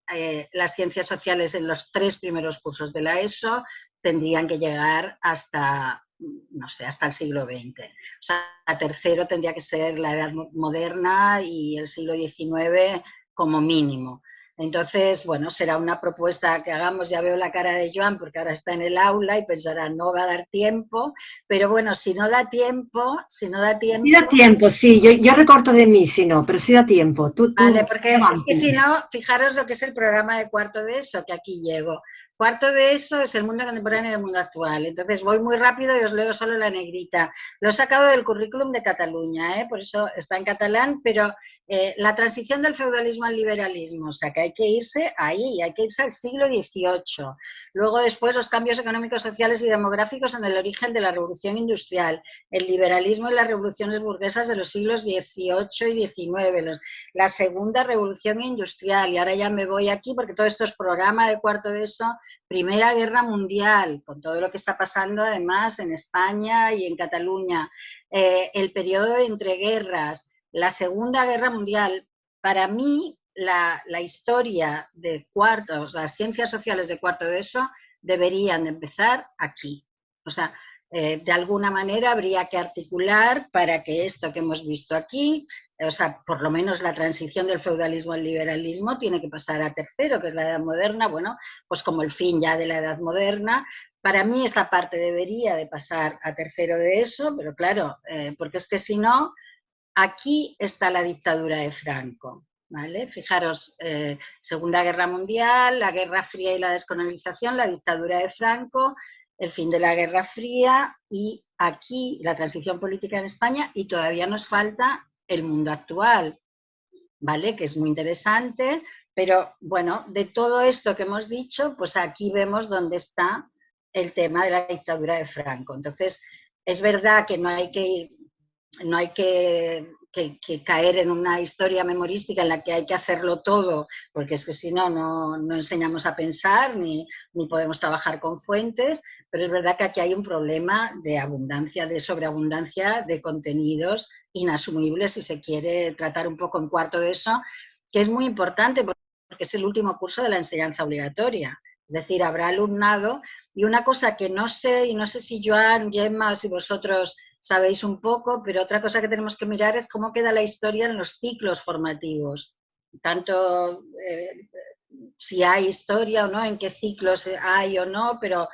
las ciencias sociales en los 3 primeros cursos de la ESO tendrían que llegar hasta, no sé, hasta el siglo XX. O sea, tercero tendría que ser la edad moderna y el siglo XIX como mínimo. Entonces, bueno, será una propuesta que hagamos, ya veo la cara de Joan porque ahora está en el aula y pensará, no va a dar tiempo, pero bueno, si no da tiempo... Sí da tiempo, sí, yo recorto de mí, si no, pero sí da tiempo. Vale, porque es que si no, fijaros lo que es el programa de cuarto de ESO, que aquí llego. Cuarto de ESO es el mundo contemporáneo y el mundo actual. Entonces voy muy rápido y os leo solo la negrita. Lo he sacado del currículum de Cataluña, por eso está en catalán, pero la transición del feudalismo al liberalismo, o sea que hay que irse ahí, hay que irse al siglo XVIII. Luego después los cambios económicos, sociales y demográficos en el origen de la revolución industrial, el liberalismo y las revoluciones burguesas de los siglos XVIII y XIX, la segunda revolución industrial, y ahora ya me voy aquí porque todo esto es programa de cuarto de ESO. Primera Guerra Mundial, con todo lo que está pasando además en España y en Cataluña, el periodo de entreguerras, la Segunda Guerra Mundial. Para mí, la historia de cuarto, las ciencias sociales de cuarto de ESO deberían de empezar aquí. O sea, de alguna manera habría que articular para que esto que hemos visto aquí, o sea, por lo menos la transición del feudalismo al liberalismo tiene que pasar a tercero, que es la edad moderna, bueno, pues como el fin ya de la edad moderna. Para mí esta parte debería de pasar a tercero de ESO, pero claro, porque es que si no, aquí está la dictadura de Franco, ¿vale? Fijaros, Segunda Guerra Mundial, la Guerra Fría y la descolonización, la dictadura de Franco, el fin de la Guerra Fría y aquí la transición política en España, y todavía nos falta el mundo actual, ¿vale? Que es muy interesante, pero bueno, de todo esto que hemos dicho, pues aquí vemos dónde está el tema de la dictadura de Franco. Entonces, es verdad que no hay que caer en una historia memorística en la que hay que hacerlo todo, porque es que si no, no enseñamos a pensar ni podemos trabajar con fuentes, pero es verdad que aquí hay un problema de abundancia, de sobreabundancia de contenidos inasumibles si se quiere tratar un poco en cuarto de eso, que es muy importante porque es el último curso de la enseñanza obligatoria. Es decir, habrá alumnado, y una cosa que no sé, y no sé si Joan, Gemma, si vosotros sabéis un poco, pero otra cosa que tenemos que mirar es cómo queda la historia en los ciclos formativos. Tanto si hay historia o no, en qué ciclos hay o no, pero...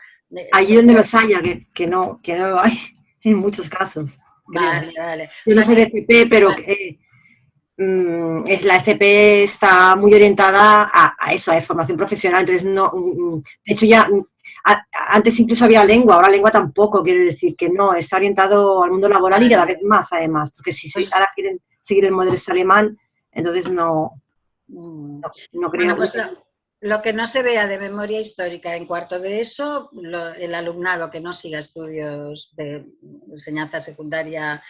Allí donde los haya, que no hay en muchos casos. Vale, vale. Yo no soy de FP, pero la FP está muy orientada a eso, a formación profesional, entonces no... De hecho ya... Antes incluso había lengua, ahora lengua tampoco, quiere decir que no, está orientado al mundo laboral y cada vez más además, porque si ahora quieren seguir el modelo alemán, entonces no creo. Bueno, pues Lo que no se vea de memoria histórica en cuarto de ESO, el alumnado que no siga estudios de enseñanza secundaria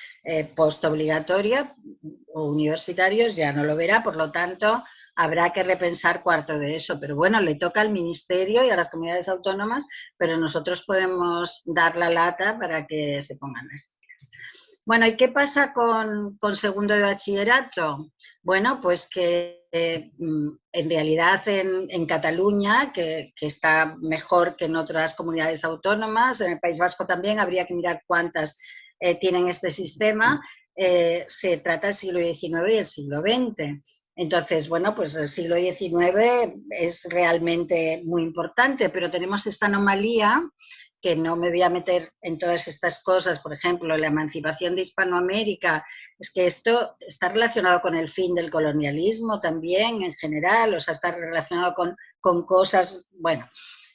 postobligatoria o universitarios ya no lo verá, por lo tanto habrá que repensar cuarto de ESO. Pero bueno, le toca al Ministerio y a las comunidades autónomas, pero nosotros podemos dar la lata para que se pongan las pilas. Bueno, ¿y qué pasa con segundo de bachillerato? Bueno, pues que en realidad en Cataluña, que está mejor que en otras comunidades autónomas, en el País Vasco también, habría que mirar cuántas tienen este sistema, se trata del siglo XIX y el siglo XX. Entonces, bueno, pues el siglo XIX es realmente muy importante, pero tenemos esta anomalía, que no me voy a meter en todas estas cosas, por ejemplo, la emancipación de Hispanoamérica, es que esto está relacionado con el fin del colonialismo también, en general, o sea, está relacionado con cosas, bueno,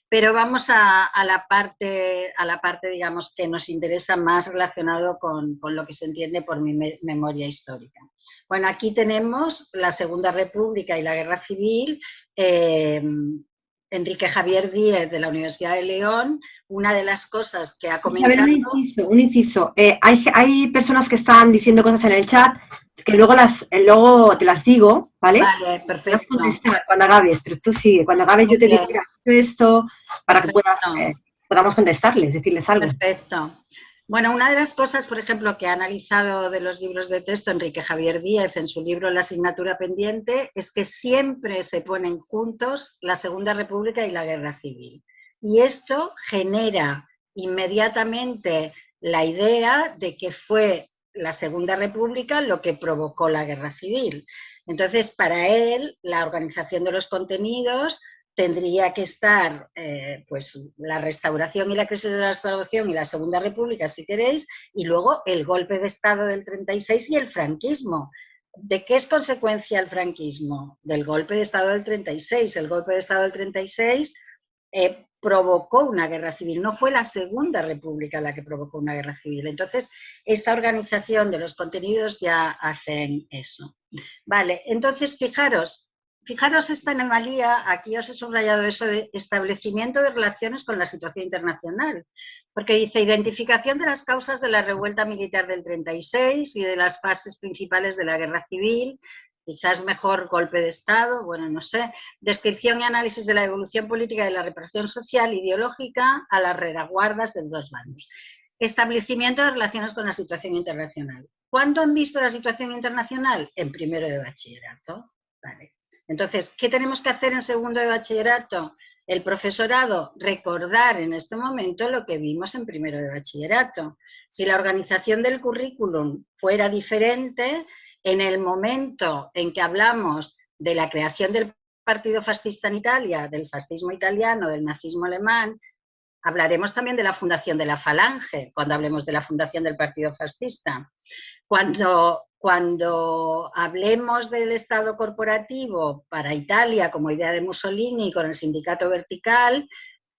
pero vamos a la parte, digamos, que nos interesa más relacionado con lo que se entiende por mi memoria histórica. Bueno, aquí tenemos la Segunda República y la Guerra Civil, Enrique Javier Díez, de la Universidad de León. Una de las cosas que ha comentado... A ver, un inciso. Hay personas que están diciendo cosas en el chat que luego te las digo, ¿vale? Vale, perfecto. Vas a contestar cuando acabes, pero tú sigue. Cuando acabes yo te digo esto para que podamos contestarles, decirles algo. Perfecto. Bueno, una de las cosas, por ejemplo, que ha analizado de los libros de texto Enrique Javier Díez en su libro La asignatura pendiente, es que siempre se ponen juntos la Segunda República y la Guerra Civil. Y esto genera inmediatamente la idea de que fue la Segunda República lo que provocó la Guerra Civil. Entonces, para él, la organización de los contenidos tendría que estar pues la restauración y la crisis de la restauración y la Segunda República, si queréis, y luego el golpe de Estado del 36 y el franquismo. ¿De qué es consecuencia el franquismo? Del golpe de Estado del 36. El golpe de Estado del 36 provocó una guerra civil, no fue la Segunda República la que provocó una guerra civil. Entonces, esta organización de los contenidos ya hacen eso. Vale, entonces fijaros esta anomalía, aquí os he subrayado eso de establecimiento de relaciones con la situación internacional, porque dice identificación de las causas de la revuelta militar del 36 y de las fases principales de la guerra civil, quizás mejor golpe de Estado, bueno, no sé, descripción y análisis de la evolución política de la represión social ideológica a las retaguardas de dos bandos. Establecimiento de relaciones con la situación internacional. ¿Cuándo han visto la situación internacional? En primero de bachillerato. Vale. Entonces, ¿qué tenemos que hacer en segundo de bachillerato? El profesorado, recordar en este momento lo que vimos en primero de bachillerato. Si la organización del currículum fuera diferente, en el momento en que hablamos de la creación del partido fascista en Italia, del fascismo italiano, del nazismo alemán, hablaremos también de la fundación de la Falange, cuando hablemos de la fundación del partido fascista. Cuando hablemos del Estado corporativo para Italia como idea de Mussolini con el sindicato vertical,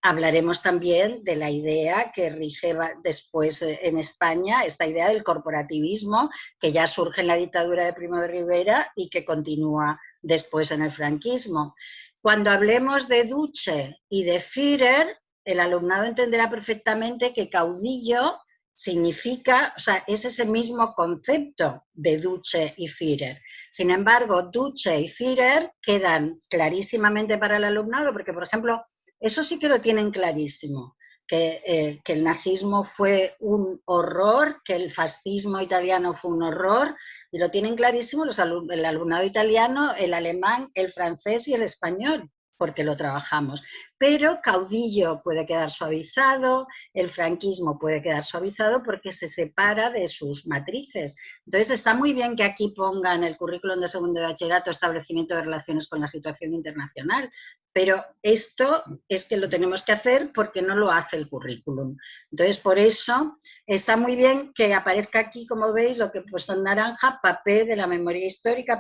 hablaremos también de la idea que rige después en España, esta idea del corporativismo que ya surge en la dictadura de Primo de Rivera y que continúa después en el franquismo. Cuando hablemos de Duce y de Führer, el alumnado entenderá perfectamente que caudillo significa, o sea, es ese mismo concepto de Duce y Führer. Sin embargo, Duce y Führer quedan clarísimamente para el alumnado, porque, por ejemplo, eso sí que lo tienen clarísimo, que el nazismo fue un horror, que el fascismo italiano fue un horror, y lo tienen clarísimo el alumnado italiano, el alemán, el francés y el español, porque lo trabajamos. Pero caudillo puede quedar suavizado, el franquismo puede quedar suavizado porque se separa de sus matrices. Entonces está muy bien que aquí pongan el currículum de segundo de bachillerato establecimiento de relaciones con la situación internacional, pero esto es que lo tenemos que hacer porque no lo hace el currículum. Entonces por eso está muy bien que aparezca aquí, como veis, lo que he puesto en naranja, papel de la memoria histórica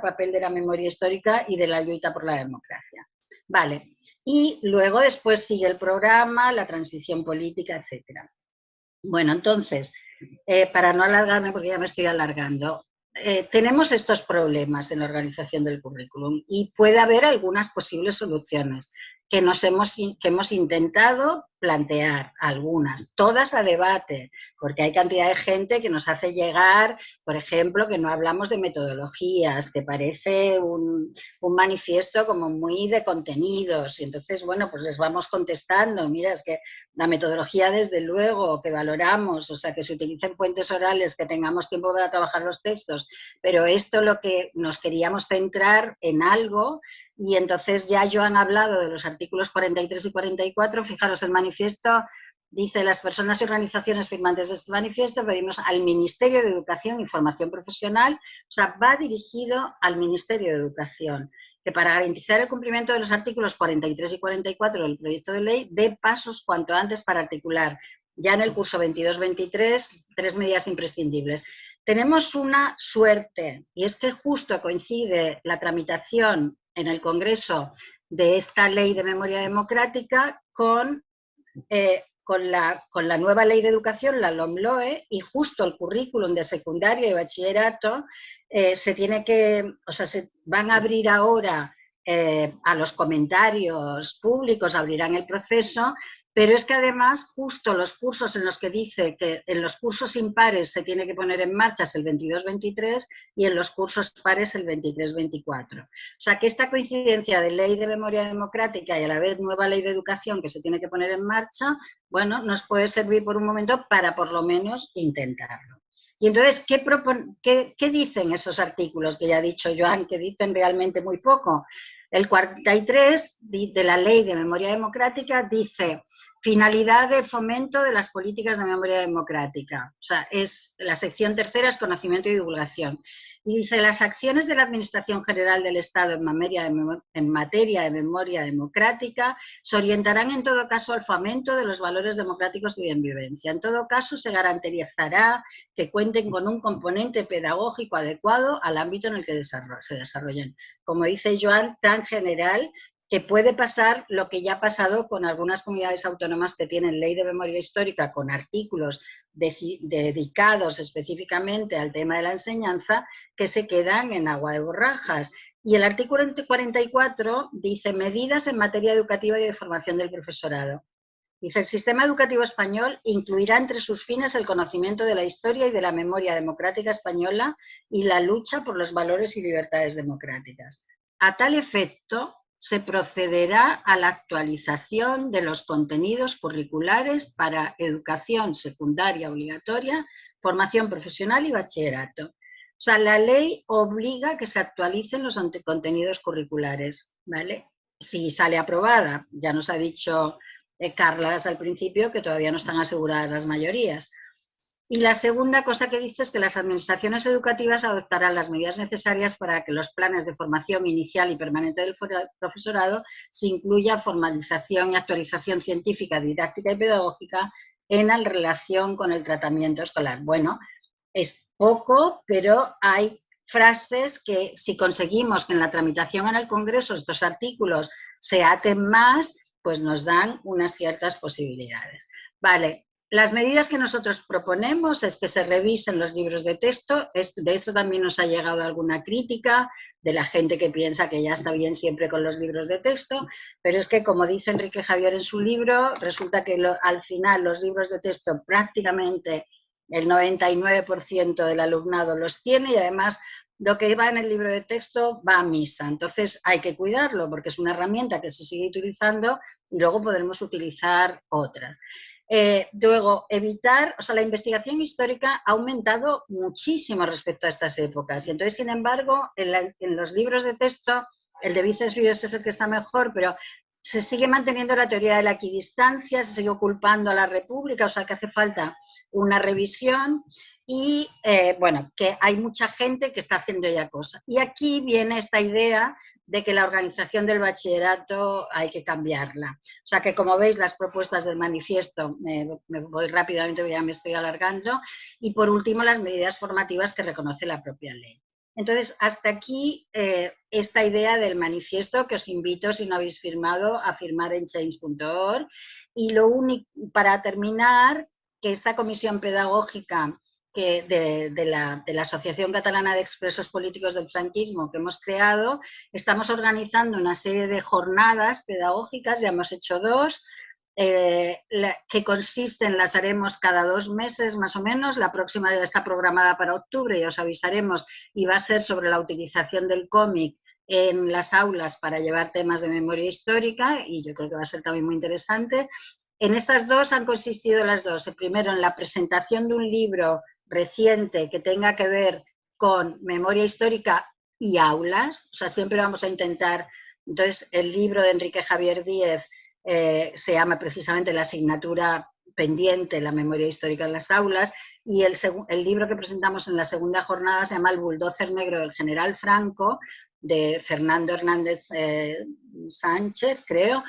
y de la lucha por la democracia. Vale, y luego después sigue el programa, la transición política, etc. Bueno, entonces, para no alargarme, porque ya me estoy alargando, tenemos estos problemas en la organización del currículum y puede haber algunas posibles soluciones que hemos intentado plantear, algunas, todas a debate, porque hay cantidad de gente que nos hace llegar, por ejemplo, que no hablamos de metodologías, que parece un manifiesto como muy de contenidos, y entonces, bueno, pues les vamos contestando, mira, es que la metodología desde luego que valoramos, o sea, que se utilicen fuentes orales, que tengamos tiempo para trabajar los textos, pero esto lo que nos queríamos centrar en algo. Y entonces ya Joan ha hablado de los artículos 43 y 44, fijaros, el manifiesto dice: las personas y organizaciones firmantes de este manifiesto pedimos al Ministerio de Educación y Formación Profesional, o sea, va dirigido al Ministerio de Educación, que para garantizar el cumplimiento de los artículos 43 y 44 del proyecto de ley, dé pasos cuanto antes para articular ya en el curso 22-23 3 medidas imprescindibles. Tenemos una suerte, y es que justo coincide la tramitación en el Congreso de esta ley de memoria democrática con la nueva ley de educación, la LOMLOE, y justo el currículum de secundaria y bachillerato se van a abrir ahora a los comentarios públicos, abrirán el proceso. Pero es que además justo los cursos en los que dice que en los cursos impares se tiene que poner en marcha es el 22-23 y en los cursos pares el 23-24. O sea que esta coincidencia de ley de memoria democrática y a la vez nueva ley de educación que se tiene que poner en marcha, bueno, nos puede servir por un momento para por lo menos intentarlo. Y entonces, ¿qué dicen esos artículos que ya ha dicho Joan, que dicen realmente muy poco? El 43 de la Ley de Memoria Democrática dice: finalidad de fomento de las políticas de memoria democrática. O sea, es la sección tercera, es conocimiento y divulgación. Y dice: las acciones de la Administración General del Estado en materia de memoria democrática se orientarán en todo caso al fomento de los valores democráticos y de convivencia. En todo caso, se garantizará que cuenten con un componente pedagógico adecuado al ámbito en el que se desarrollen. Como dice Joan, tan general que puede pasar lo que ya ha pasado con algunas comunidades autónomas que tienen ley de memoria histórica con artículos dedicados específicamente al tema de la enseñanza, que se quedan en agua de borrajas. Y el artículo 44 dice: medidas en materia educativa y de formación del profesorado. Dice: el sistema educativo español incluirá entre sus fines el conocimiento de la historia y de la memoria democrática española y la lucha por los valores y libertades democráticas. A tal efecto, se procederá a la actualización de los contenidos curriculares para educación secundaria obligatoria, formación profesional y bachillerato. O sea, la ley obliga a que se actualicen los contenidos curriculares, ¿vale? Si sale aprobada, ya nos ha dicho Carlas al principio que todavía no están aseguradas las mayorías. Y la segunda cosa que dice es que las administraciones educativas adoptarán las medidas necesarias para que los planes de formación inicial y permanente del profesorado se incluya formalización y actualización científica, didáctica y pedagógica en relación con el tratamiento escolar. Bueno, es poco, pero hay frases que si conseguimos que en la tramitación en el Congreso estos artículos se aten más, pues nos dan unas ciertas posibilidades. Vale. Las medidas que nosotros proponemos es que se revisen los libros de texto. De esto también nos ha llegado alguna crítica de la gente que piensa que ya está bien siempre con los libros de texto, pero es que, como dice Enrique Javier en su libro, resulta que al final los libros de texto prácticamente el 99% del alumnado los tiene y además lo que va en el libro de texto va a misa. Entonces hay que cuidarlo porque es una herramienta que se sigue utilizando y luego podremos utilizar otras. Luego, evitar, o sea, la investigación histórica ha aumentado muchísimo respecto a estas épocas y entonces, sin embargo, en los libros de texto, el de Vicens-Vives es el que está mejor, pero se sigue manteniendo la teoría de la equidistancia, se sigue culpando a la República, o sea, que hace falta una revisión y, bueno, que hay mucha gente que está haciendo ya cosas. Y aquí viene esta idea de que la organización del bachillerato hay que cambiarla. O sea que, como veis, las propuestas del manifiesto, me voy rápidamente, ya me estoy alargando, y por último las medidas formativas que reconoce la propia ley. Entonces, hasta aquí esta idea del manifiesto que os invito, si no habéis firmado, a firmar en change.org. Y lo único, para terminar, que esta comisión pedagógica de la Asociación Catalana de Expresos Políticos del Franquismo que hemos creado, estamos organizando una serie de jornadas pedagógicas, ya hemos hecho 2, que consisten, las haremos cada 2 meses más o menos. La próxima ya está programada para octubre y os avisaremos, y va a ser sobre la utilización del cómic en las aulas para llevar temas de memoria histórica, y yo creo que va a ser también muy interesante. En estas 2 han consistido las 2, el primero en la presentación de un libro reciente que tenga que ver con memoria histórica y aulas, o sea, siempre vamos a intentar. Entonces, el libro de Enrique Javier Díez se llama precisamente la asignatura pendiente, la memoria histórica en las aulas, y el libro que presentamos en la segunda jornada se llama El buldózer negro del general Franco, de Fernando Hernández Sánchez, creo,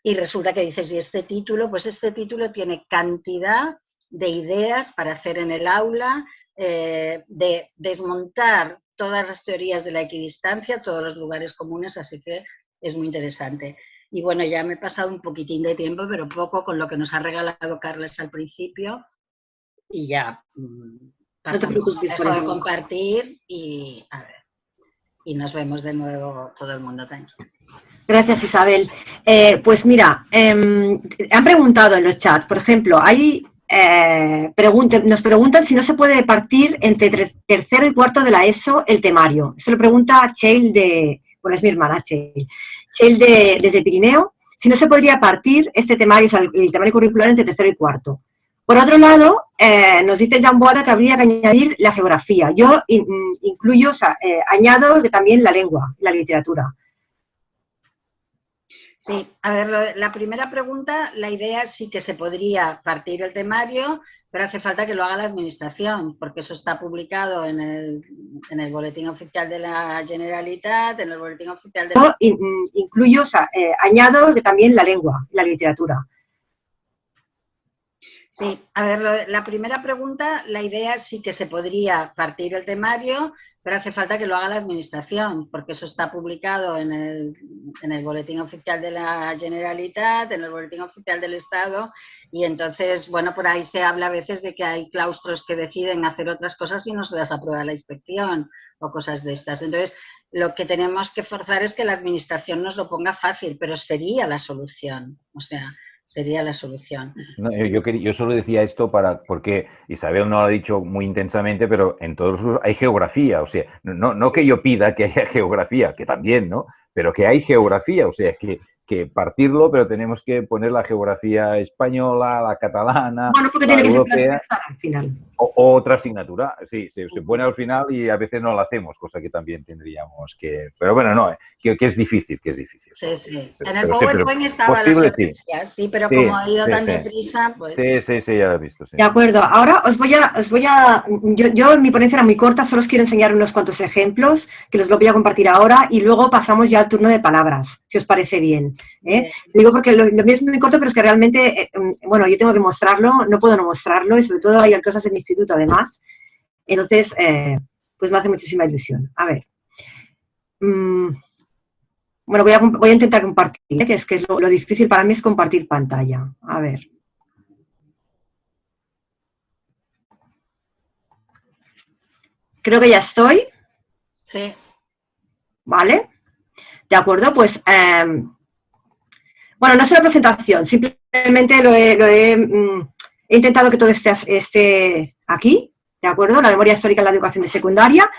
y resulta que dices, ¿y este título? Pues este título tiene cantidad de ideas para hacer en el aula, de desmontar todas las teorías de la equidistancia, todos los lugares comunes, así que es muy interesante. Y bueno, ya me he pasado un poquitín de tiempo, pero poco, con lo que nos ha regalado Carles al principio, y ya pasamos, dejo de compartir y a ver, y nos vemos de nuevo todo el mundo también. Gracias, Isabel. Pues mira, han preguntado en los chats, por ejemplo, nos preguntan si no se puede partir entre tercero y cuarto de la ESO el temario. Eso lo pregunta Cheil bueno, es mi hermana Cheil. Cheil desde Pirineo, si no se podría partir este temario, o sea, el temario curricular entre tercero y cuarto. Por otro lado, nos dice Jan Boada que habría que añadir la geografía. Yo incluyo, o sea, añado que también la lengua, la literatura. Sí, a ver, la primera pregunta, la idea sí que se podría partir el temario, pero hace falta que lo haga la Administración, porque eso está publicado en el Boletín Oficial de la Generalitat, en el Boletín Oficial de la... Yo incluyo, o sea, añado que también la lengua, la literatura. Sí, a ver, la primera pregunta, la idea sí que se podría partir el temario, pero hace falta que lo haga la Administración, porque eso está publicado en el Boletín Oficial de la Generalitat, en el Boletín Oficial del Estado, y entonces, bueno, por ahí se habla a veces de que hay claustros que deciden hacer otras cosas y no se las aprueba la inspección o cosas de estas. Entonces, lo que tenemos que forzar es que la Administración nos lo ponga fácil, pero sería la solución, o sea... sería la solución. No, yo solo decía esto porque Isabel no lo ha dicho muy intensamente, pero en todos los cursos hay geografía, o sea, no que yo pida que haya geografía, que también, ¿no? Pero que hay geografía, o sea, que partirlo, pero tenemos que poner la geografía española, la catalana, bueno, porque la tiene europea, que ser al final. O otra asignatura, sí, se pone al final y a veces no la hacemos, cosa que también tendríamos que... Pero bueno, no, que es difícil, Sí, sí. Pero, en el PowerPoint estaba posible, la geografía, sí, pero como ha ido tan deprisa, pues... Sí, ya lo he visto, sí. De acuerdo, ahora yo en mi ponencia era muy corta, solo os quiero enseñar unos cuantos ejemplos, que los voy a compartir ahora, y luego pasamos ya al turno de palabras, si os parece bien. Digo porque lo mío es muy corto, pero es que realmente, bueno, yo tengo que mostrarlo, no puedo no mostrarlo, y sobre todo hay cosas de mi instituto además, entonces, pues me hace muchísima ilusión. A ver, bueno, voy a intentar compartir, que es lo difícil para mí es compartir pantalla. A ver. Creo que ya estoy. Sí. Vale. De acuerdo, pues... bueno, no es una presentación, simplemente he intentado que todo esté aquí, ¿de acuerdo? La memoria histórica en la educación de secundaria.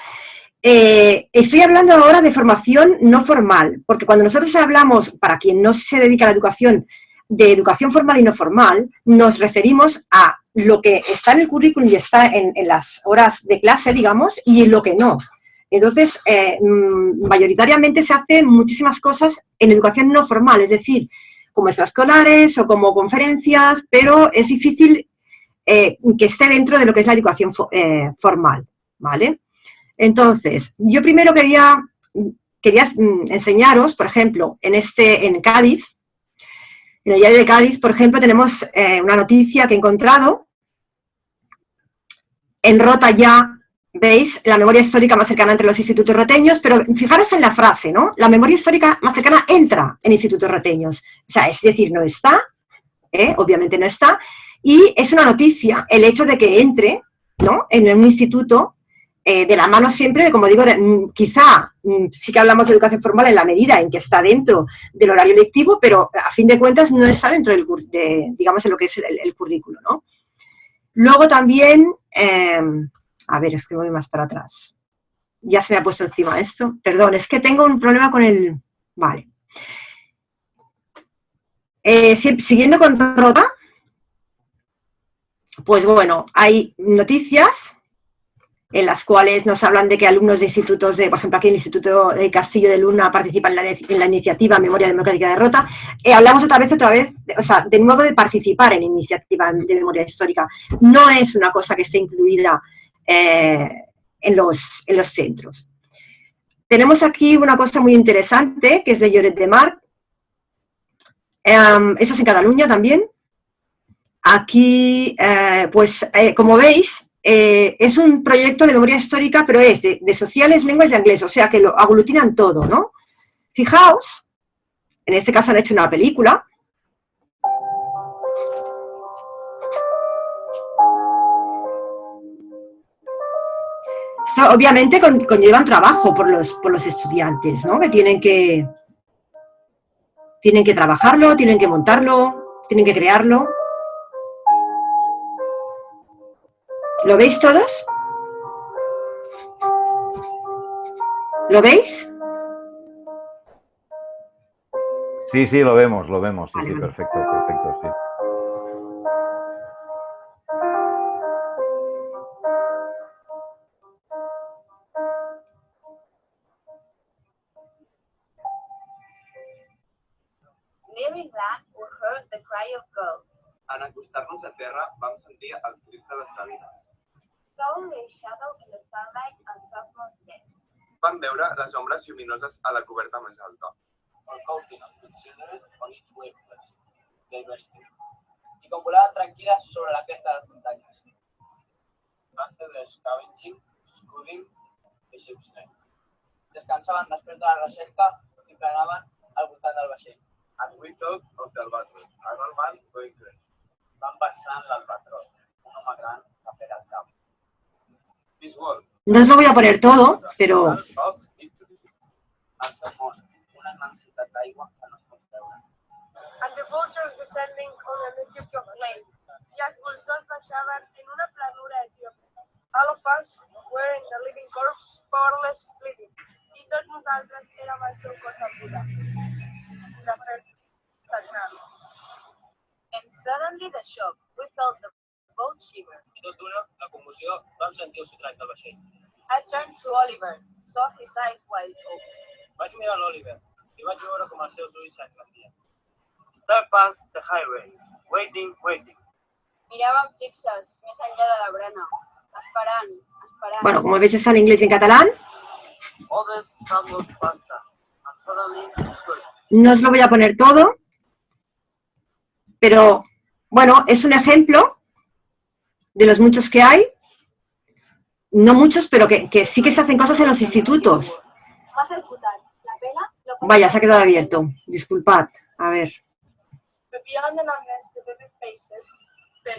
Estoy hablando ahora de formación no formal, porque cuando nosotros hablamos, para quien no se dedica a la educación, de educación formal y no formal, nos referimos a lo que está en el currículum y está en las horas de clase, digamos, y en lo que no. Entonces, mayoritariamente se hacen muchísimas cosas en educación no formal, es decir, como extraescolares o como conferencias, pero es difícil que esté dentro de lo que es la educación formal, ¿vale? Entonces, yo primero quería enseñaros, por ejemplo, en Cádiz, en el diario de Cádiz, por ejemplo, tenemos una noticia que he encontrado. En Rota ya veis la memoria histórica más cercana entre los institutos roteños, pero fijaros en la frase, ¿no? La memoria histórica más cercana entra en institutos roteños. O sea, es decir, no está, obviamente no está, y es una noticia el hecho de que entre ¿no? En un instituto, de la mano siempre, como digo, quizá sí que hablamos de educación formal en la medida en que está dentro del horario lectivo, pero a fin de cuentas no está dentro digamos, en lo que es el currículo, ¿no? Luego también, a ver, es que voy más para atrás. Ya se me ha puesto encima esto. Perdón, es que tengo un problema con el... Vale. Siguiendo con Rota, pues bueno, hay noticias en las cuales nos hablan de que alumnos de institutos, por ejemplo, aquí en el Instituto de Castillo de Luna participan en la iniciativa Memoria Democrática de Rota. Hablamos otra vez, o sea, de nuevo de participar en iniciativa de memoria histórica. No es una cosa que esté incluida en los centros. Tenemos aquí una cosa muy interesante, que es de Lloret de Mar. Eso es en Cataluña también. Aquí, como veis, es un proyecto de memoria histórica, pero es de sociales, lenguas y de inglés, o sea que lo aglutinan todo, ¿no? Fijaos, en este caso han hecho una película. Esto obviamente conlleva un trabajo por los estudiantes, ¿no? Que tienen que trabajarlo, tienen que montarlo, tienen que crearlo. ¿Lo veis todos? ¿Lo veis? Sí, sí, lo vemos, sí, vale, sí, vale. perfecto, sí. Nearing land, we heard the cry of girls. En acostar-nos a terra, vam sentir els crits de les salines. Saw their shadow in the sunlight and sophomore deck. Vam veure les ombres lluminoses a la coberta més alta. El continent considered on its waveless, they rested. I com volaven tranquil·les sobre la cresta de les muntanyes. After the scavenging, scooding, the ship's neck. Descansaven després de la recerca i plenaven al voltant del vaixell. And we thought of the albatros, an old man going to it. Vam pensar en l'albatros, un home gran que pega el cap. This world. No os lo voy a poner todo, pero... El sermón, una immensitat d'aigua que no es pot veure. And the vultures descending on an Ethiopian plain. I els voltors baixaven en una planura etíope. All of us were in the living corpse, powerless, bleeding. I tots nosaltres érem el seu cos al buda. Indefens, sagnants. And suddenly the shock, we felt the boat shiver. I tot d'una, la commoció, vam sentir el sotrac del vaixell. I turned to Oliver, saw his eyes wide open. Vaig mirar l'Oliver i vaig veure com els seus ulls s'engrandien. Step past the highways, waiting. Miràvem fixes, més enllà de la brena, esperant. Bueno, como veis está en inglés y en catalán. All this traveled faster, and suddenly it's good. No os lo voy a poner todo, pero bueno, es un ejemplo de los muchos que hay, no muchos, pero que sí que se hacen cosas en los institutos. Vas a escuchar, la vela... Vaya, se ha quedado abierto, disculpad, a ver.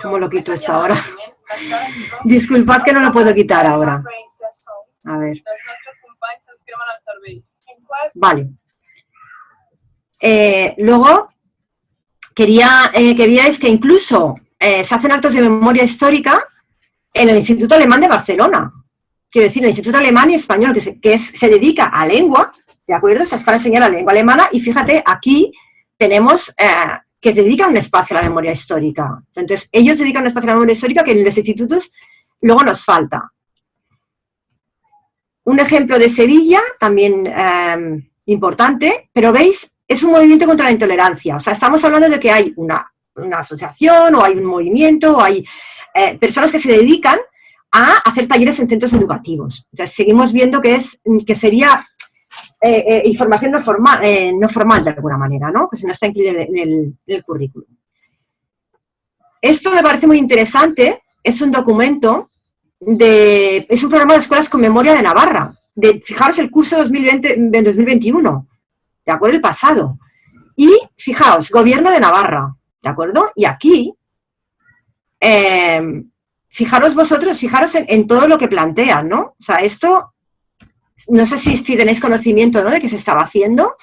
¿Cómo lo quito esto ahora? Disculpad que no lo puedo quitar ahora. A ver. Vale. Luego, quería que vierais que incluso se hacen actos de memoria histórica en el Instituto Alemán de Barcelona. Quiero decir, el Instituto Alemán y Español, se dedica a lengua, ¿de acuerdo? O sea, es para enseñar la lengua alemana, y fíjate, aquí tenemos que se dedican un espacio a la memoria histórica. Entonces, ellos dedican un espacio a la memoria histórica que en los institutos luego nos falta. Un ejemplo de Sevilla, también importante, pero veis, es un movimiento contra la intolerancia. O sea, estamos hablando de que hay una asociación, o hay un movimiento, o hay personas que se dedican a hacer talleres en centros educativos. O sea, seguimos viendo que sería información no formal de alguna manera, ¿no? Que se no está incluida en el currículum. Esto me parece muy interesante, es un documento, es un programa de escuelas con memoria de Navarra, fijaros el curso 2020-2021, ¿de acuerdo? El pasado. Y fijaos, gobierno de Navarra, ¿de acuerdo? Y aquí fijaros vosotros, fijaros en todo lo que plantean, ¿no? O sea, esto, no sé si tenéis conocimiento, ¿no?, de que se estaba haciendo,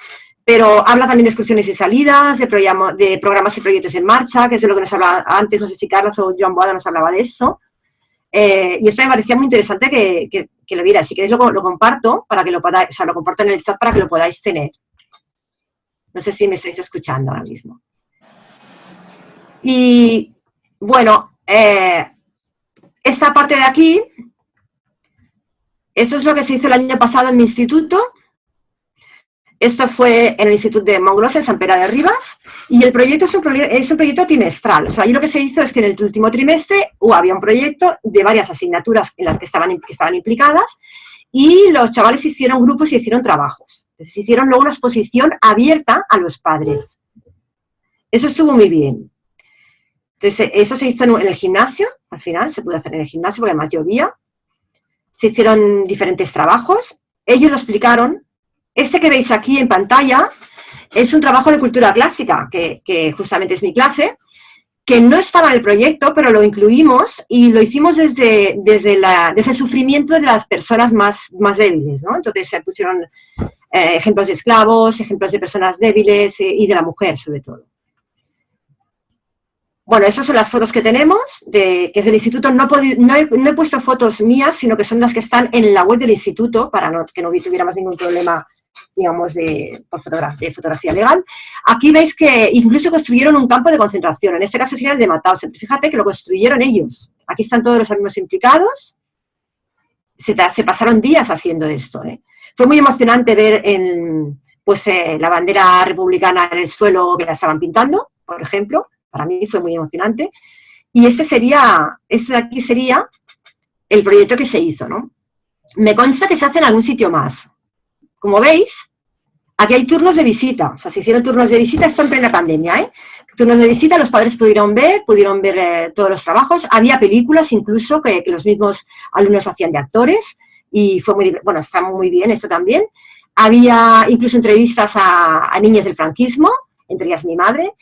pero habla también de excursiones y salidas, de programas y proyectos en marcha, que es de lo que nos hablaba antes, no sé si Carlos o Joan Boada nos hablaba de eso. Y esto me parecía muy interesante que lo vierais. Si queréis lo comparto para que lo podáis, o sea, lo comparto en el chat para que lo podáis tener. No sé si me estáis escuchando ahora mismo. Y bueno, esta parte de aquí, eso es lo que se hizo el año pasado en mi instituto. Esto fue en el Instituto de Montglosa, en Sant Pere de Ribes, y el proyecto es un proyecto trimestral. O sea, ahí lo que se hizo es que en el último trimestre había un proyecto de varias asignaturas en las que estaban implicadas, y los chavales hicieron grupos y hicieron trabajos. Entonces, hicieron luego una exposición abierta a los padres. Eso estuvo muy bien. Entonces, eso se hizo en el gimnasio, al final, se pudo hacer en el gimnasio, porque además llovía. Se hicieron diferentes trabajos. Ellos lo explicaron. Este que veis aquí en pantalla es un trabajo de cultura clásica, que justamente es mi clase, que no estaba en el proyecto, pero lo incluimos y lo hicimos desde el sufrimiento de las personas más débiles, ¿no? Entonces se pusieron ejemplos de esclavos, ejemplos de personas débiles y de la mujer, sobre todo. Bueno, esas son las fotos que tenemos, que es del instituto. No he puesto fotos mías, sino que son las que están en la web del instituto, para que no tuviéramos ningún problema, digamos, de fotografía legal. Aquí veis que incluso construyeron un campo de concentración, en este caso sería el de Mauthausen. Fíjate que lo construyeron ellos. Aquí están todos los alumnos implicados. Se pasaron días haciendo esto, ¿eh? Fue muy emocionante ver la bandera republicana en el suelo que la estaban pintando, por ejemplo. Para mí fue muy emocionante. Y este de aquí sería el proyecto que se hizo, ¿no? Me consta que se hace en algún sitio más. Como veis, aquí hay turnos de visita. O sea, se hicieron turnos de visita, esto en plena pandemia, ¿eh? Turnos de visita, los padres pudieron ver todos los trabajos. Había películas incluso que los mismos alumnos hacían de actores. Y fue está muy bien esto también. Había incluso entrevistas a niñas del franquismo, entre ellas mi madre.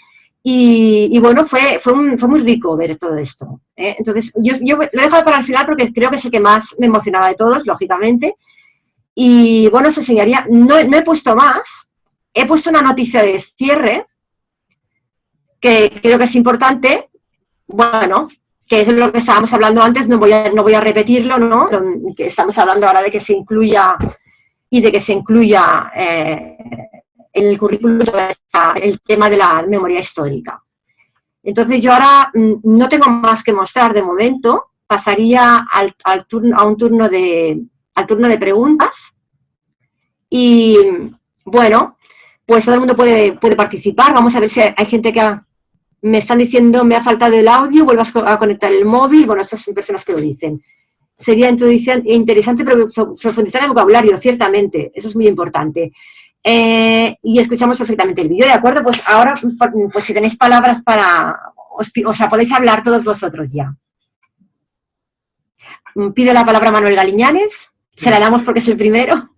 Y bueno, fue muy rico ver todo esto, ¿eh? Entonces, yo lo he dejado para el final porque creo que es el que más me emocionaba de todos, lógicamente. Y bueno, os enseñaría, no he puesto más, he puesto una noticia de cierre, que creo que es importante, bueno, que es lo que estábamos hablando antes, no voy a repetirlo, ¿no? Que estamos hablando ahora de que se incluya en el currículum el tema de la memoria histórica. Entonces yo ahora no tengo más que mostrar de momento, pasaría al turno de preguntas y bueno, pues todo el mundo puede participar. Vamos a ver si hay gente que me están diciendo me ha faltado el audio, vuelvas a conectar el móvil. Bueno, estas son personas que lo dicen. Sería interesante profundizar en el vocabulario, ciertamente, eso es muy importante. Y escuchamos perfectamente el vídeo, ¿de acuerdo? Pues ahora, pues si tenéis palabras podéis hablar todos vosotros ya. Pido la palabra a Manuel Galiñanes, se la damos porque es el primero.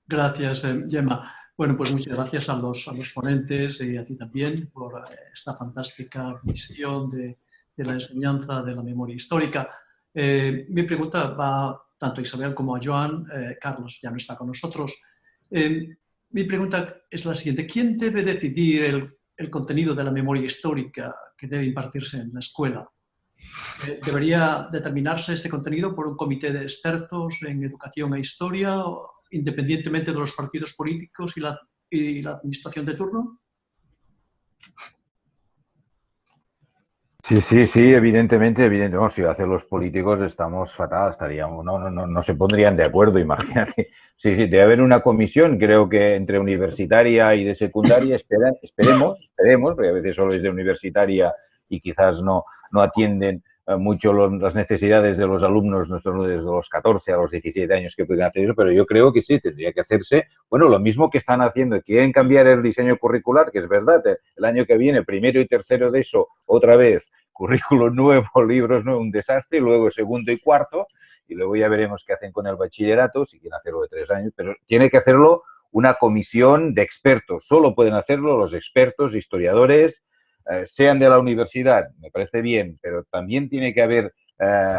Gracias, Gemma. Bueno, pues muchas gracias a los ponentes y a ti también por esta fantástica visión de la enseñanza de la memoria histórica. Mi pregunta va tanto a Isabel como a Joan. Carlos ya no está con nosotros. Mi pregunta es la siguiente. ¿Quién debe decidir el contenido de la memoria histórica que debe impartirse en la escuela? ¿Debería determinarse este contenido por un comité de expertos en educación e historia, independientemente de los partidos políticos y la administración de turno? Sí, evidentemente, no, si lo hacen los políticos estamos fatal, no se pondrían de acuerdo, imagínate. Sí, debe haber una comisión, creo que entre universitaria y de secundaria, esperemos, porque a veces solo es de universitaria y quizás no atienden mucho las necesidades de los alumnos, desde los 14 a los 17 años que pueden hacer eso, pero yo creo que sí, tendría que hacerse, bueno, lo mismo que están haciendo, quieren cambiar el diseño curricular, que es verdad, el año que viene, primero y tercero de eso, otra vez, currículo nuevo, libros nuevos, un desastre, y luego segundo y cuarto, y luego ya veremos qué hacen con el bachillerato, si quieren hacerlo de 3 años, pero tiene que hacerlo una comisión de expertos, solo pueden hacerlo los expertos, historiadores, sean de la universidad, me parece bien, pero también tiene que haber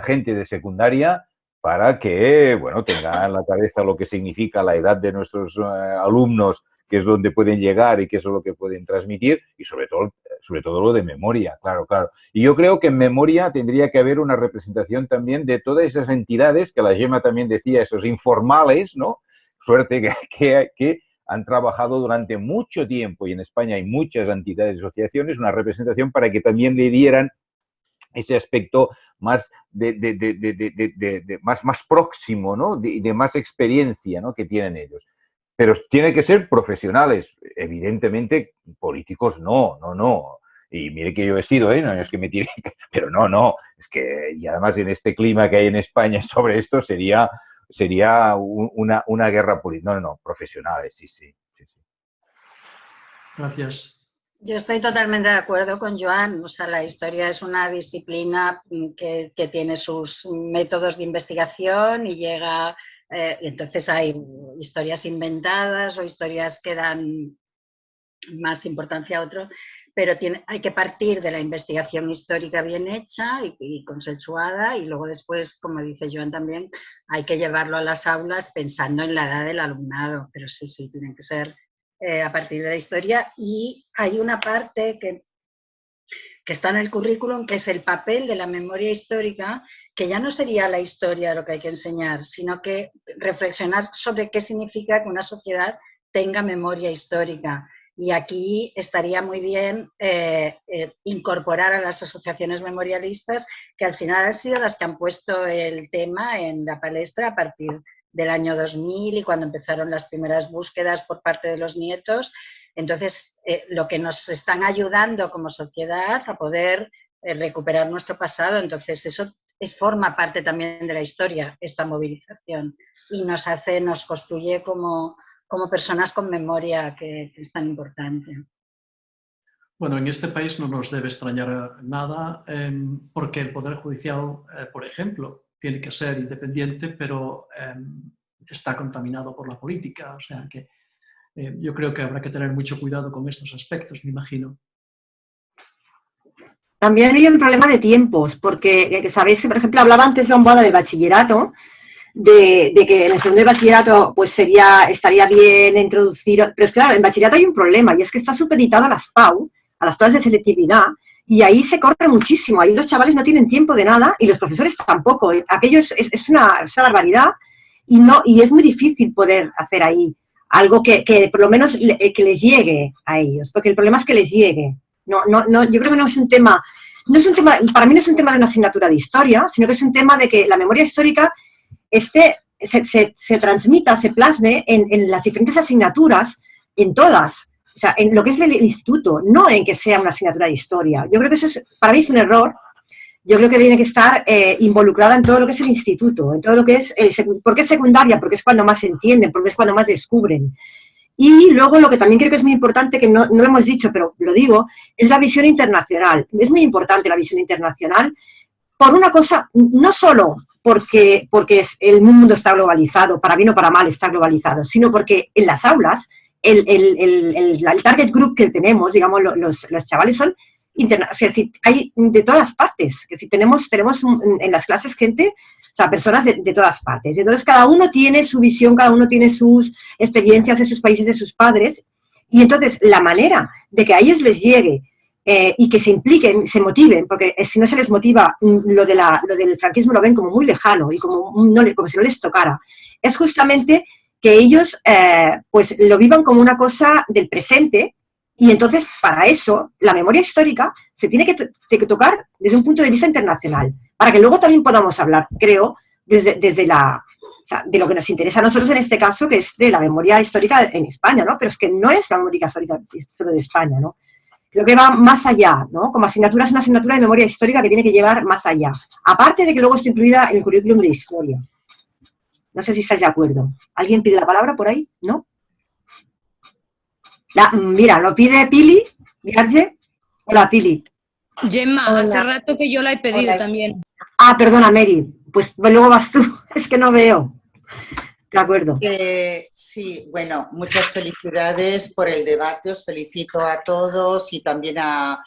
gente de secundaria para que, bueno, tengan en la cabeza lo que significa la edad de nuestros alumnos, que es donde pueden llegar y qué es lo que pueden transmitir, y sobre todo lo de memoria, claro. Y yo creo que en memoria tendría que haber una representación también de todas esas entidades, que la Gemma también decía, esos informales, ¿no? Suerte que han trabajado durante mucho tiempo, y en España hay muchas entidades y asociaciones, una representación para que también le dieran ese aspecto más, más próximo, ¿no? De más experiencia, ¿no? Que tienen ellos. Pero tiene que ser profesionales, evidentemente políticos no. Y mire que yo he sido, no es que me tire, pero no, es que, y además en este clima que hay en España sobre esto sería una guerra política. No, profesionales, sí. Gracias. Yo estoy totalmente de acuerdo con Joan. O sea, la historia es una disciplina que tiene sus métodos de investigación y llega... y entonces hay historias inventadas o historias que dan más importancia a otro, pero hay que partir de la investigación histórica bien hecha y consensuada, y luego después, como dice Joan también, hay que llevarlo a las aulas pensando en la edad del alumnado, pero sí, tienen que ser a partir de la historia. Y hay una parte que está en el currículum, que es el papel de la memoria histórica, que ya no sería la historia lo que hay que enseñar, sino que reflexionar sobre qué significa que una sociedad tenga memoria histórica. Y aquí estaría muy bien incorporar a las asociaciones memorialistas, que al final han sido las que han puesto el tema en la palestra a partir del año 2000 y cuando empezaron las primeras búsquedas por parte de los nietos. Entonces, lo que nos están ayudando como sociedad a poder recuperar nuestro pasado. Entonces, eso forma parte también de la historia, esta movilización, y nos construye como personas con memoria, que es tan importante. Bueno, en este país no nos debe extrañar nada, porque el Poder Judicial, por ejemplo, tiene que ser independiente, pero está contaminado por la política. O sea que yo creo que habrá que tener mucho cuidado con estos aspectos, me imagino. También hay un problema de tiempos, porque sabéis que, por ejemplo, hablaba antes de un boda de bachillerato, de que en el segundo de bachillerato pues estaría bien introducir, pero es claro, en bachillerato hay un problema, y es que está supeditado a las PAU, a las pruebas de selectividad, y ahí se corta muchísimo, ahí los chavales no tienen tiempo de nada, y los profesores tampoco. Aquello es una barbaridad, y es muy difícil poder hacer ahí algo que por lo menos que les llegue a ellos, porque el problema es que les llegue. No, yo creo que no es un tema, para mí no es un tema de una asignatura de historia, sino que es un tema de que la memoria histórica se transmita, se plasme en las diferentes asignaturas, en todas, o sea, en lo que es el instituto, no en que sea una asignatura de historia. Yo creo que eso para mí es un error. Yo creo que tiene que estar involucrada en todo lo que es el instituto, en todo lo que es, ¿por qué secundaria? Porque es cuando más se entienden, porque es cuando más descubren. Y luego lo que también creo que es muy importante, que no lo hemos dicho, pero lo digo, es la visión internacional. Es muy importante la visión internacional por una cosa, no solo porque el mundo está globalizado, para bien o para mal está globalizado, sino porque en las aulas el target group que tenemos, digamos, los chavales son o sea, hay de todas partes, que si tenemos en las clases gente, o sea, personas de todas partes. Entonces, cada uno tiene su visión, cada uno tiene sus experiencias de sus países, de sus padres, y entonces la manera de que a ellos les llegue y que se impliquen, se motiven, porque si no se les motiva, lo del franquismo lo ven como muy lejano y como si no les tocara, es justamente que ellos pues lo vivan como una cosa del presente. Y entonces, para eso, la memoria histórica se tiene que tocar desde un punto de vista internacional, para que luego también podamos hablar, creo, de lo que nos interesa a nosotros en este caso, que es de la memoria histórica en España, ¿no? Pero es que no es la memoria histórica solo de España, ¿no? Creo que va más allá, ¿no? Como asignatura es una asignatura de memoria histórica que tiene que llevar más allá, aparte de que luego está incluida en el currículum de historia. No sé si estáis de acuerdo. ¿Alguien pide la palabra por ahí? ¿No? Mira, lo pide Pili, Viarge. Hola, Pili. Gemma, Hola. hace rato que yo la he pedido Hola. también. Ah, perdona, Mary. Pues luego vas tú. Es que no veo. De acuerdo. Sí, bueno, muchas felicidades por el debate. Os felicito a todos y también al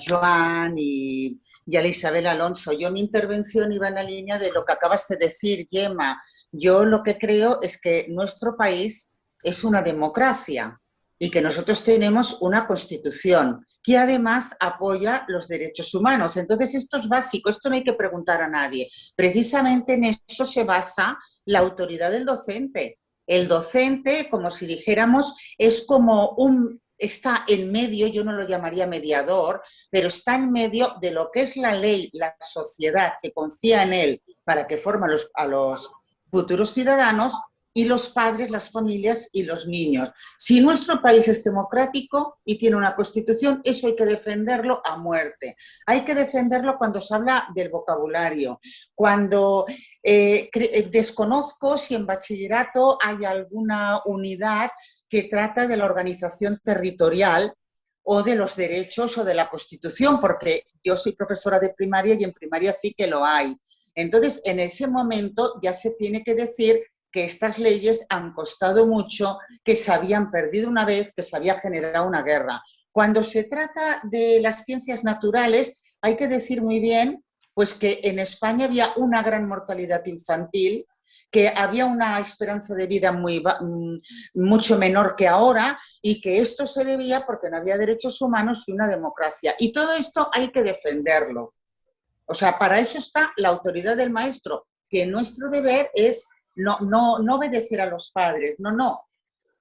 Joan y y a la Isabel Alonso. Yo mi intervención iba en la línea de lo que acabas de decir, Gemma. Yo lo que creo es que nuestro país es una democracia y que nosotros tenemos una constitución que además apoya los derechos humanos. Entonces esto es básico, esto no hay que preguntar a nadie. Precisamente en eso se basa la autoridad del docente. El docente, como si dijéramos, es como está en medio, yo no lo llamaría mediador, pero está en medio de lo que es la ley, la sociedad que confía en él para que forme a los futuros ciudadanos, y los padres, las familias y los niños. Si nuestro país es democrático y tiene una constitución, eso hay que defenderlo a muerte. Hay que defenderlo cuando se habla del vocabulario, cuando desconozco si en bachillerato hay alguna unidad que trata de la organización territorial o de los derechos o de la Constitución, porque yo soy profesora de primaria y en primaria sí que lo hay. Entonces, en ese momento ya se tiene que decir que estas leyes han costado mucho, que se habían perdido una vez, que se había generado una guerra. Cuando se trata de las ciencias naturales, hay que decir muy bien pues, que en España había una gran mortalidad infantil, que había una esperanza de vida mucho menor que ahora y que esto se debía porque no había derechos humanos y una democracia. Y todo esto hay que defenderlo. O sea, para eso está la autoridad del maestro, que nuestro deber es no obedecer a los padres, no.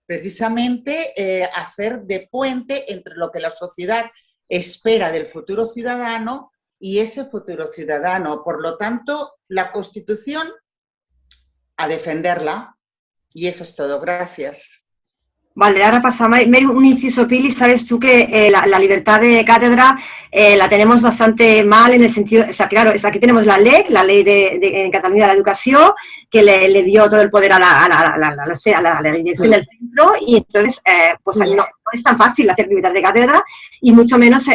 Precisamente hacer de puente entre lo que la sociedad espera del futuro ciudadano y ese futuro ciudadano. Por lo tanto, la Constitución, a defenderla. Y eso es todo. Gracias. Vale, ahora pasamos un inciso, Pili. Sabes tú que la libertad de cátedra la tenemos bastante mal en el sentido, o sea, claro, aquí tenemos la ley en Cataluña de la educación, que le dio todo el poder a la dirección del centro, y entonces, pues no es tan fácil hacer libertad de cátedra, y mucho menos,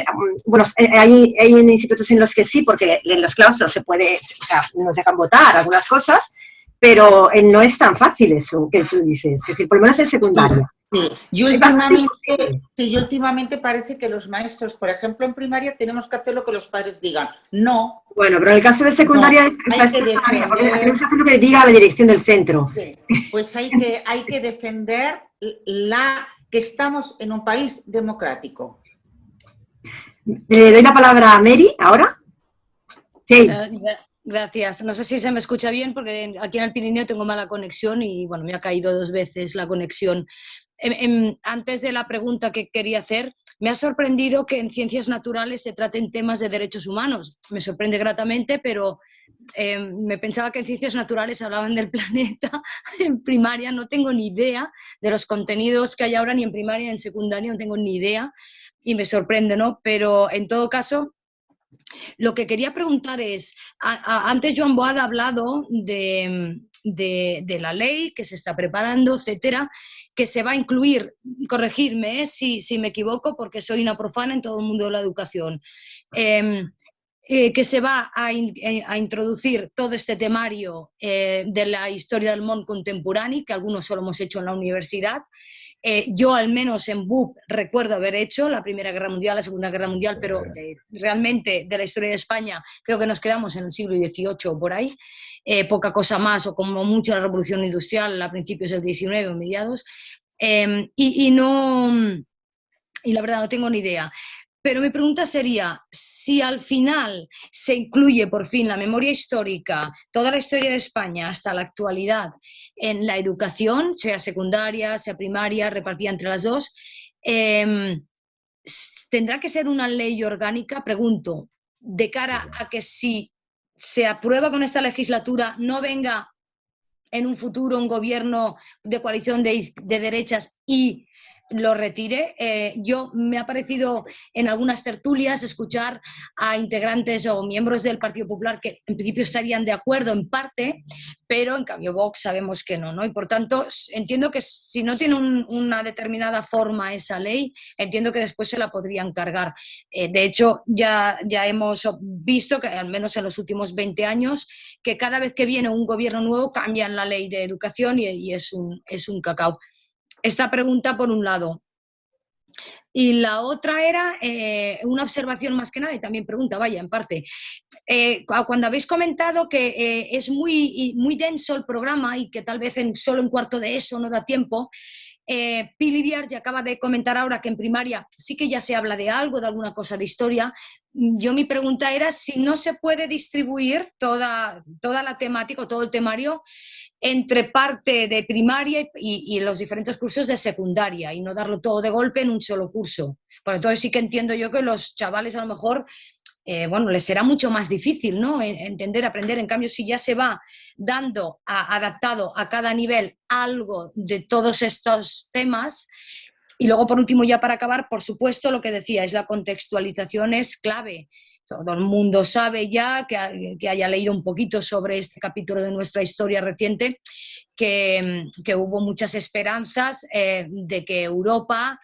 bueno, hay institutos en los que sí, porque en los claustros se puede, o sea, nos dejan votar algunas cosas, pero no es tan fácil eso que tú dices, es decir, por lo menos en secundaria. Sí, y últimamente parece que los maestros, por ejemplo, en primaria, tenemos que hacer lo que los padres digan. No. Bueno, pero en el caso de secundaria tenemos que hacer lo que diga la dirección del centro. Sí, pues hay que defender que estamos en un país democrático. Le doy la palabra a Mary, ¿ahora? Sí. Gracias. No sé si se me escucha bien porque aquí en el Pirineo tengo mala conexión y bueno, me ha caído 2 veces la conexión. Antes de la pregunta que quería hacer, me ha sorprendido que en ciencias naturales se traten temas de derechos humanos. Me sorprende gratamente, pero me pensaba que en ciencias naturales hablaban del planeta. En primaria no tengo ni idea de los contenidos que hay ahora, ni en primaria ni en secundaria no tengo ni idea y me sorprende, ¿no? Pero en todo caso, lo que quería preguntar es, antes Joan Boada ha hablado de la ley que se está preparando, etcétera, que se va a incluir, corregirme si me equivoco porque soy una profana en todo el mundo de la educación, que se va a introducir todo este temario de la historia del món contemporani, que algunos solo hemos hecho en la universidad. Yo al menos en BUP recuerdo haber hecho la Primera Guerra Mundial, la Segunda Guerra Mundial, pero realmente de la historia de España creo que nos quedamos en el siglo XVIII o por ahí, poca cosa más, o como mucho la Revolución Industrial a principios del XIX o mediados, y la verdad no tengo ni idea. Pero mi pregunta sería, si al final se incluye por fin la memoria histórica, toda la historia de España hasta la actualidad en la educación, sea secundaria, sea primaria, repartida entre las dos, ¿tendrá que ser una ley orgánica? Pregunto, de cara a que si se aprueba con esta legislatura no venga en un futuro un gobierno de coalición de derechas y lo retire. Yo me ha parecido en algunas tertulias escuchar a integrantes o miembros del Partido Popular que en principio estarían de acuerdo en parte, pero en cambio Vox sabemos que no, ¿no? Y por tanto entiendo que si no tiene una determinada forma esa ley, entiendo que después se la podrían cargar. De hecho, ya hemos visto que al menos en los últimos 20 años que cada vez que viene un gobierno nuevo cambian la ley de educación y es un cacao. Esta pregunta por un lado. Y la otra era una observación más que nada, y también pregunta, vaya, en parte. Cuando habéis comentado que es muy denso el programa y que tal vez solo en cuarto de eso no da tiempo, Pili Biarge acaba de comentar ahora que en primaria sí que ya se habla de algo, de alguna cosa de historia. Yo mi pregunta era si no se puede distribuir toda la temática o todo el temario entre parte de primaria y los diferentes cursos de secundaria y no darlo todo de golpe en un solo curso. Por entonces sí que entiendo yo que los chavales a lo mejor bueno, les será mucho más difícil, ¿no? Entender, aprender. En cambio, si ya se va dando adaptado a cada nivel algo de todos estos temas. Y luego, por último, ya para acabar, por supuesto, lo que decía, es la contextualización es clave. Todo el mundo sabe ya, que haya leído un poquito sobre este capítulo de nuestra historia reciente, que hubo muchas esperanzas de que Europa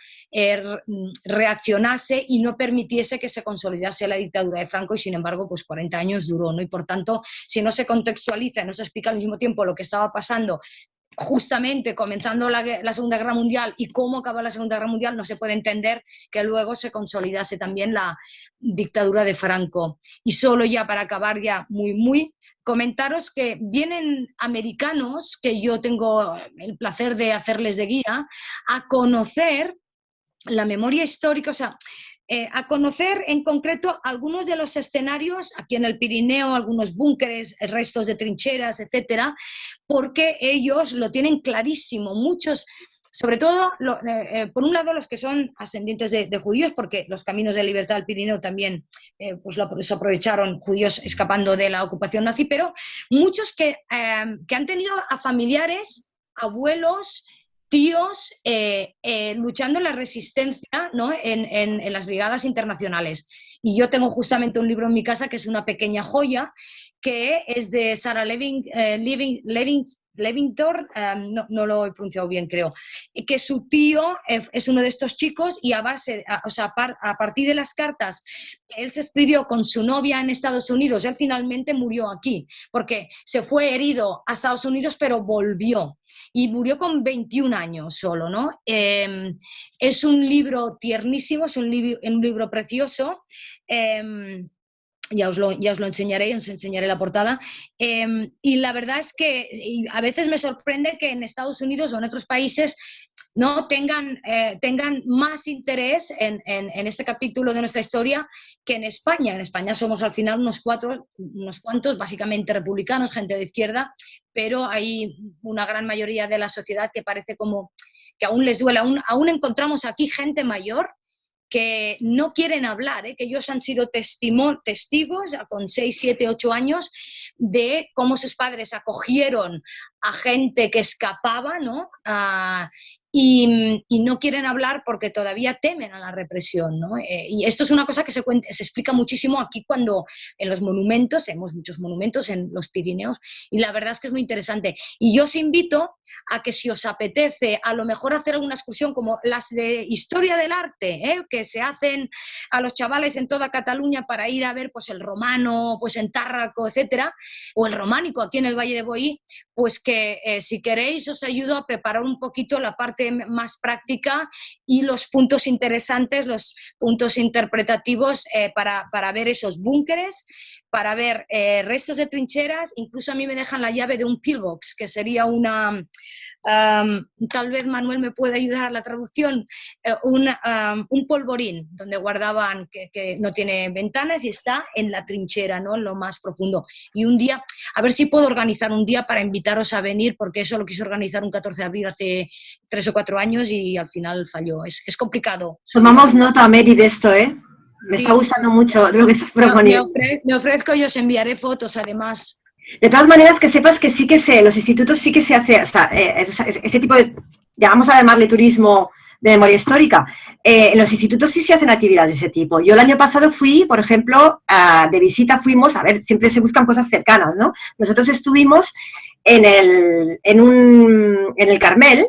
reaccionase y no permitiese que se consolidase la dictadura de Franco, y sin embargo, pues 40 años duró, ¿no? Y por tanto, si no se contextualiza y no se explica al mismo tiempo lo que estaba pasando justamente comenzando la Segunda Guerra Mundial y cómo acabó la Segunda Guerra Mundial, no se puede entender que luego se consolidase también la dictadura de Franco. Y solo ya para acabar ya muy, comentaros que vienen americanos, que yo tengo el placer de hacerles de guía, a conocer la memoria histórica, o sea, a conocer en concreto algunos de los escenarios aquí en el Pirineo, algunos búnkeres, restos de trincheras, etcétera, porque ellos lo tienen clarísimo. Muchos, sobre todo, por un lado, los que son ascendientes de judíos, porque los caminos de libertad del Pirineo también pues lo aprovecharon judíos escapando de la ocupación nazi, pero muchos que han tenido a familiares, abuelos, tíos luchando en la resistencia, ¿no? en las brigadas internacionales. Y yo tengo justamente un libro en mi casa que es una pequeña joya, que es de Sarah Levington, no lo he pronunciado bien, creo, que su tío es uno de estos chicos y a partir de las cartas que él se escribió con su novia en Estados Unidos, él finalmente murió aquí, porque se fue herido a Estados Unidos, pero volvió y murió con 21 años solo, ¿no? Es un libro tiernísimo, es un libro precioso. Ya os lo enseñaré, os enseñaré la portada. Y la verdad es que a veces me sorprende que en Estados Unidos o en otros países no tengan más interés en este capítulo de nuestra historia que en España. En España somos al final unos cuantos, básicamente republicanos, gente de izquierda, pero hay una gran mayoría de la sociedad que parece como que aún les duele. Aún encontramos aquí gente mayor que no quieren hablar, que ellos han sido testigos con 6, 7, 8 años de cómo sus padres acogieron a gente que escapaba, ¿no? Y no quieren hablar porque todavía temen a la represión, ¿no? Y esto es una cosa que se explica muchísimo aquí cuando en los monumentos, tenemos muchos monumentos en los Pirineos, y la verdad es que es muy interesante. Y yo os invito a que si os apetece a lo mejor hacer alguna excursión como las de historia del arte, que se hacen a los chavales en toda Cataluña para ir a ver pues el romano, pues en Tárraco, etcétera, o el románico aquí en el Valle de Boí, pues que si queréis os ayudo a preparar un poquito la parte más práctica y los puntos interesantes, los puntos interpretativos para ver esos búnkeres, para ver restos de trincheras. Incluso a mí me dejan la llave de un pillbox, que sería una... tal vez Manuel me puede ayudar a la traducción, un polvorín donde guardaban, que no tiene ventanas y está en la trinchera, ¿no? En lo más profundo. Y un día, a ver si puedo organizar un día para invitaros a venir, porque eso lo quise organizar un 14 de abril hace 3 o 4 años y al final falló. Es complicado. Tomamos nota, Mary, de esto, ¿eh? Me está gustando mucho de lo que estás proponiendo. Me ofrezco y os enviaré fotos, además. De todas maneras, que sepas que sí que en los institutos sí que se hace, o sea, este tipo de, llamamos a llamarle turismo de memoria histórica. En los institutos sí se hacen actividades de ese tipo. Yo el año pasado fui, por ejemplo, de visita fuimos, a ver, siempre se buscan cosas cercanas, ¿no? Nosotros estuvimos en el Carmel,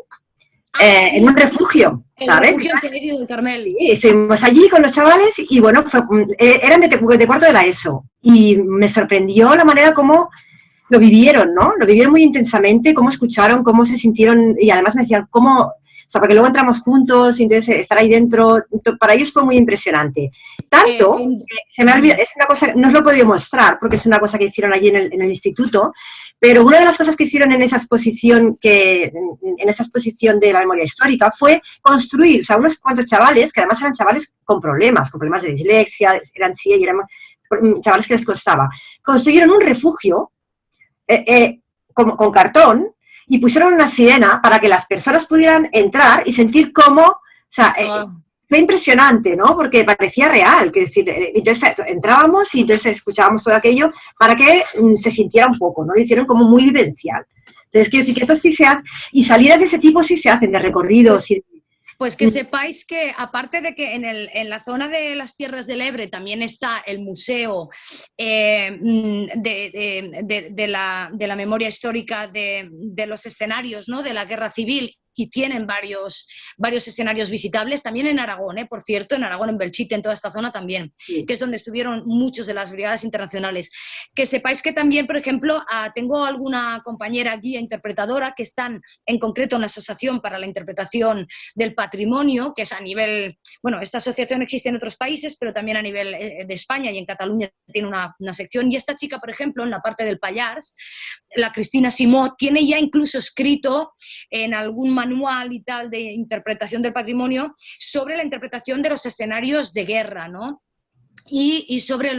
en un refugio, ¿sabes? El refugio del Carmel. Sí, estuvimos allí con los chavales y bueno, eran de cuarto de la ESO y me sorprendió la manera como lo vivieron, ¿no? Lo vivieron muy intensamente, cómo escucharon, cómo se sintieron y además me decían cómo O sea, porque luego entramos juntos, y entonces estar ahí dentro, para ellos fue muy impresionante. Tanto, que se me ha olvidado, es una cosa, no os lo he podido mostrar, porque es una cosa que hicieron allí en el instituto, pero una de las cosas que hicieron en esa exposición de la memoria histórica fue construir, o sea, unos cuantos chavales, que además eran chavales con problemas de dislexia, eran sí, y eran chavales que les costaba, construyeron un refugio con cartón y pusieron una sirena para que las personas pudieran entrar y sentir cómo, o sea, fue impresionante, ¿no? Porque parecía real, que decir, entonces entrábamos y entonces escuchábamos todo aquello para que se sintiera un poco, ¿no? Lo hicieron como muy vivencial. Entonces, quiero decir que eso sí se hace, y salidas de ese tipo sí se hacen, de recorridos y... Pues que sepáis que, aparte de que en la zona de las Tierras del Ebre también está el Museo de la Memoria Histórica de los escenarios, ¿no?, de la Guerra Civil, y tienen varios escenarios visitables, también en Aragón, por cierto, en Aragón, en Belchite, en toda esta zona también, sí, que es donde estuvieron muchos de las brigadas internacionales. Que sepáis que también, por ejemplo, tengo alguna compañera guía interpretadora que están, en concreto, en la Asociación para la Interpretación del Patrimonio, que es a nivel, bueno, esta asociación existe en otros países, pero también a nivel de España, y en Cataluña tiene una sección, y esta chica, por ejemplo, en la parte del Pallars, la Cristina Simó, tiene ya incluso escrito en algún manual y tal de interpretación del patrimonio sobre la interpretación de los escenarios de guerra, ¿no? Y sobre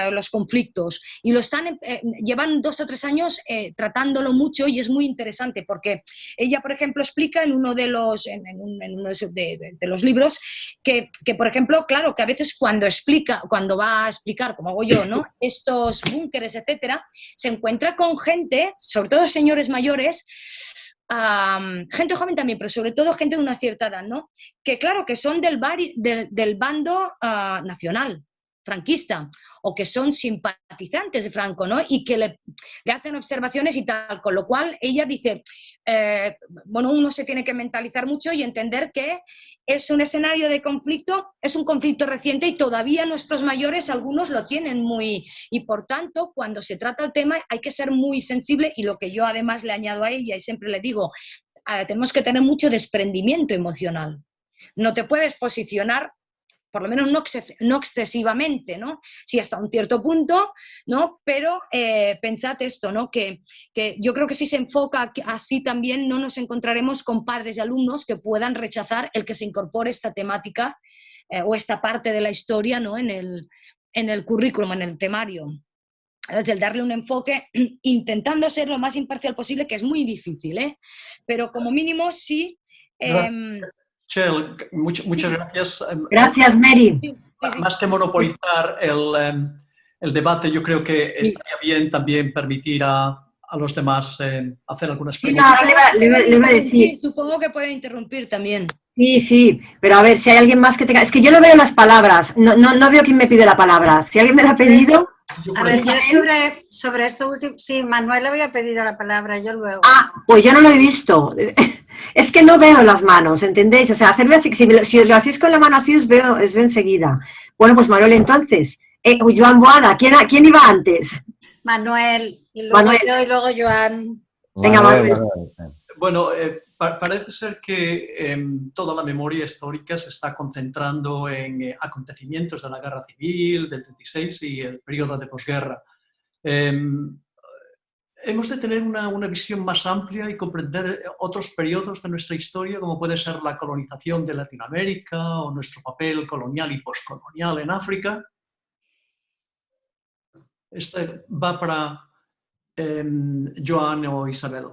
los conflictos. Y lo están, llevan 2 o 3 años tratándolo mucho, y es muy interesante porque ella, por ejemplo, explica en uno de los, de los libros que, por ejemplo, claro, que a veces cuando va a explicar, como hago yo, ¿no?, estos búnkeres, etcétera, se encuentra con gente, sobre todo señores mayores, gente joven también, pero sobre todo gente de una cierta edad, ¿no?, que claro, que son del bando nacional, franquista, o que son simpatizantes de Franco, ¿no?, y que le hacen observaciones y tal, con lo cual ella dice, bueno, uno se tiene que mentalizar mucho y entender que es un escenario de conflicto, es un conflicto reciente, y todavía nuestros mayores, algunos lo tienen muy, y por tanto, cuando se trata el tema hay que ser muy sensible, y lo que yo además le añado a ella, y siempre le digo, tenemos que tener mucho desprendimiento emocional. No te puedes posicionar, por lo menos no excesivamente, ¿no? Sí, hasta un cierto punto, ¿no? Pero pensad esto, ¿no?, que yo creo que si se enfoca así también no nos encontraremos con padres y alumnos que puedan rechazar el que se incorpore esta temática o esta parte de la historia, ¿no?, en el currículum, en el temario. Es el darle un enfoque intentando ser lo más imparcial posible, que es muy difícil, ¿eh? Pero como mínimo sí... Chel, muchas gracias. Gracias, Mary. Sí. Más que monopolizar el debate, yo creo que estaría bien también permitir a los demás hacer algunas preguntas. Sí, le iba a decir. Supongo que puede interrumpir también. Sí, pero a ver, si hay alguien más que tenga... Es que yo no veo las palabras, no veo quién me pide la palabra. Si alguien me la ha pedido... A ver, yo sobre esto último... Sí, Manuel había pedido la palabra, yo luego... Pues yo no lo he visto. Es que no veo las manos, ¿entendéis? O sea, hacerme así, si lo hacéis con la mano así, os veo enseguida. Bueno, pues Manuel, entonces, Joan Boada, ¿quién iba antes? Manuel, y luego yo, y luego Joan. Venga, Manuel. Bueno, parece ser que toda la memoria histórica se está concentrando en acontecimientos de la Guerra Civil, del 36 y el periodo de posguerra. Hemos de tener una visión más amplia y comprender otros periodos de nuestra historia, como puede ser la colonización de Latinoamérica o nuestro papel colonial y postcolonial en África. Este va para Joan o Isabel.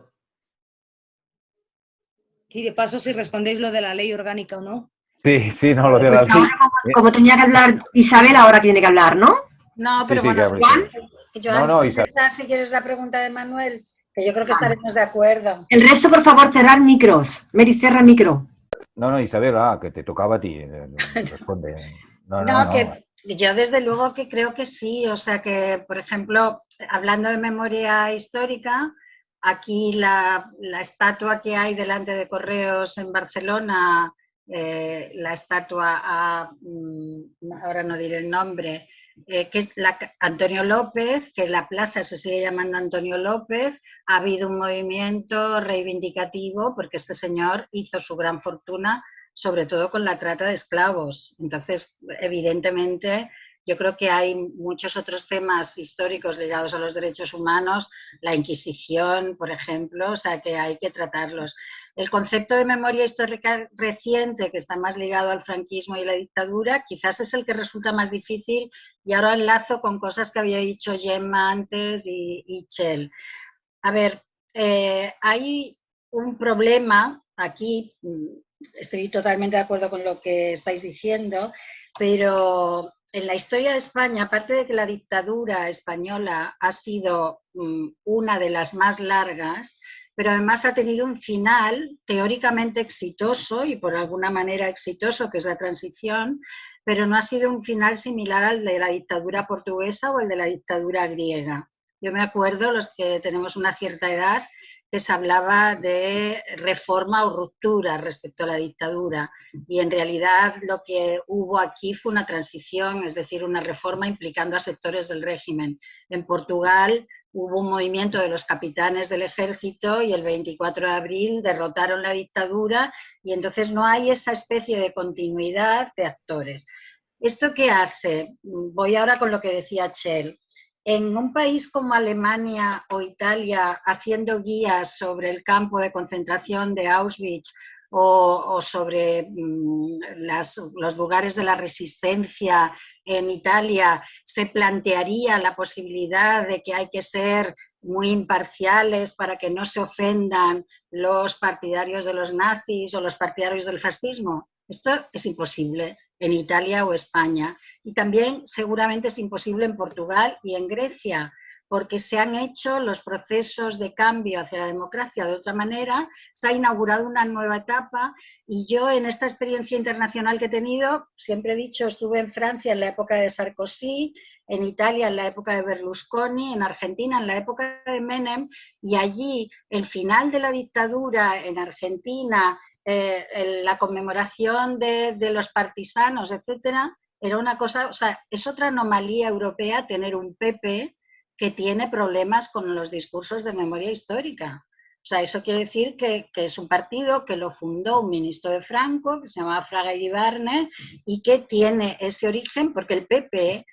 Y de paso, si respondéis lo de la ley orgánica o no. Sí, no, lo de la ley. Como tenía que hablar Isabel, ahora tiene que hablar, ¿no? No, pero sí, bueno, Joan, no, Isabel. Si quieres la pregunta de Manuel, que yo creo que estaremos de acuerdo. El resto, por favor, cerrar micros. Mary, cierra micro. No, Isabel, que te tocaba a ti. Responde. No. Que yo desde luego que creo que sí. O sea que, por ejemplo, hablando de memoria histórica, aquí la estatua que hay delante de Correos en Barcelona, la estatua, ahora no diré el nombre, que Antonio López, que la plaza se sigue llamando Antonio López, ha habido un movimiento reivindicativo porque este señor hizo su gran fortuna sobre todo con la trata de esclavos. Entonces, evidentemente, yo creo que hay muchos otros temas históricos ligados a los derechos humanos, la Inquisición, por ejemplo, o sea, que hay que tratarlos. El concepto de memoria histórica reciente, que está más ligado al franquismo y la dictadura, quizás es el que resulta más difícil, y ahora enlazo con cosas que había dicho Gemma antes y Chel. A ver, hay un problema aquí, estoy totalmente de acuerdo con lo que estáis diciendo, pero en la historia de España, aparte de que la dictadura española ha sido una de las más largas, pero además ha tenido un final teóricamente exitoso y por alguna manera exitoso, que es la transición, pero no ha sido un final similar al de la dictadura portuguesa o el de la dictadura griega. Yo me acuerdo, los que tenemos una cierta edad, que se hablaba de reforma o ruptura respecto a la dictadura, y en realidad lo que hubo aquí fue una transición, es decir, una reforma implicando a sectores del régimen. En Portugal hubo un movimiento de los capitanes del ejército y el 24 de abril derrotaron la dictadura, y entonces no hay esa especie de continuidad de actores. ¿Esto qué hace? Voy ahora con lo que decía Chel. En un país como Alemania o Italia, haciendo guías sobre el campo de concentración de Auschwitz o sobre los lugares de la resistencia en Italia, se plantearía la posibilidad de que hay que ser muy imparciales para que no se ofendan los partidarios de los nazis o los partidarios del fascismo. Esto es imposible en Italia o España, y también seguramente es imposible en Portugal y en Grecia, porque se han hecho los procesos de cambio hacia la democracia de otra manera, se ha inaugurado una nueva etapa, y yo en esta experiencia internacional que he tenido, siempre he dicho, estuve en Francia en la época de Sarkozy, en Italia en la época de Berlusconi, en Argentina en la época de Menem, y allí el final de la dictadura en Argentina, la conmemoración de los partisanos, etcétera, era una cosa, o sea, es otra anomalía europea tener un PP que tiene problemas con los discursos de memoria histórica. O sea, eso quiere decir que es un partido que lo fundó un ministro de Franco, que se llamaba Fraga Iribarne, y que tiene ese origen porque el PP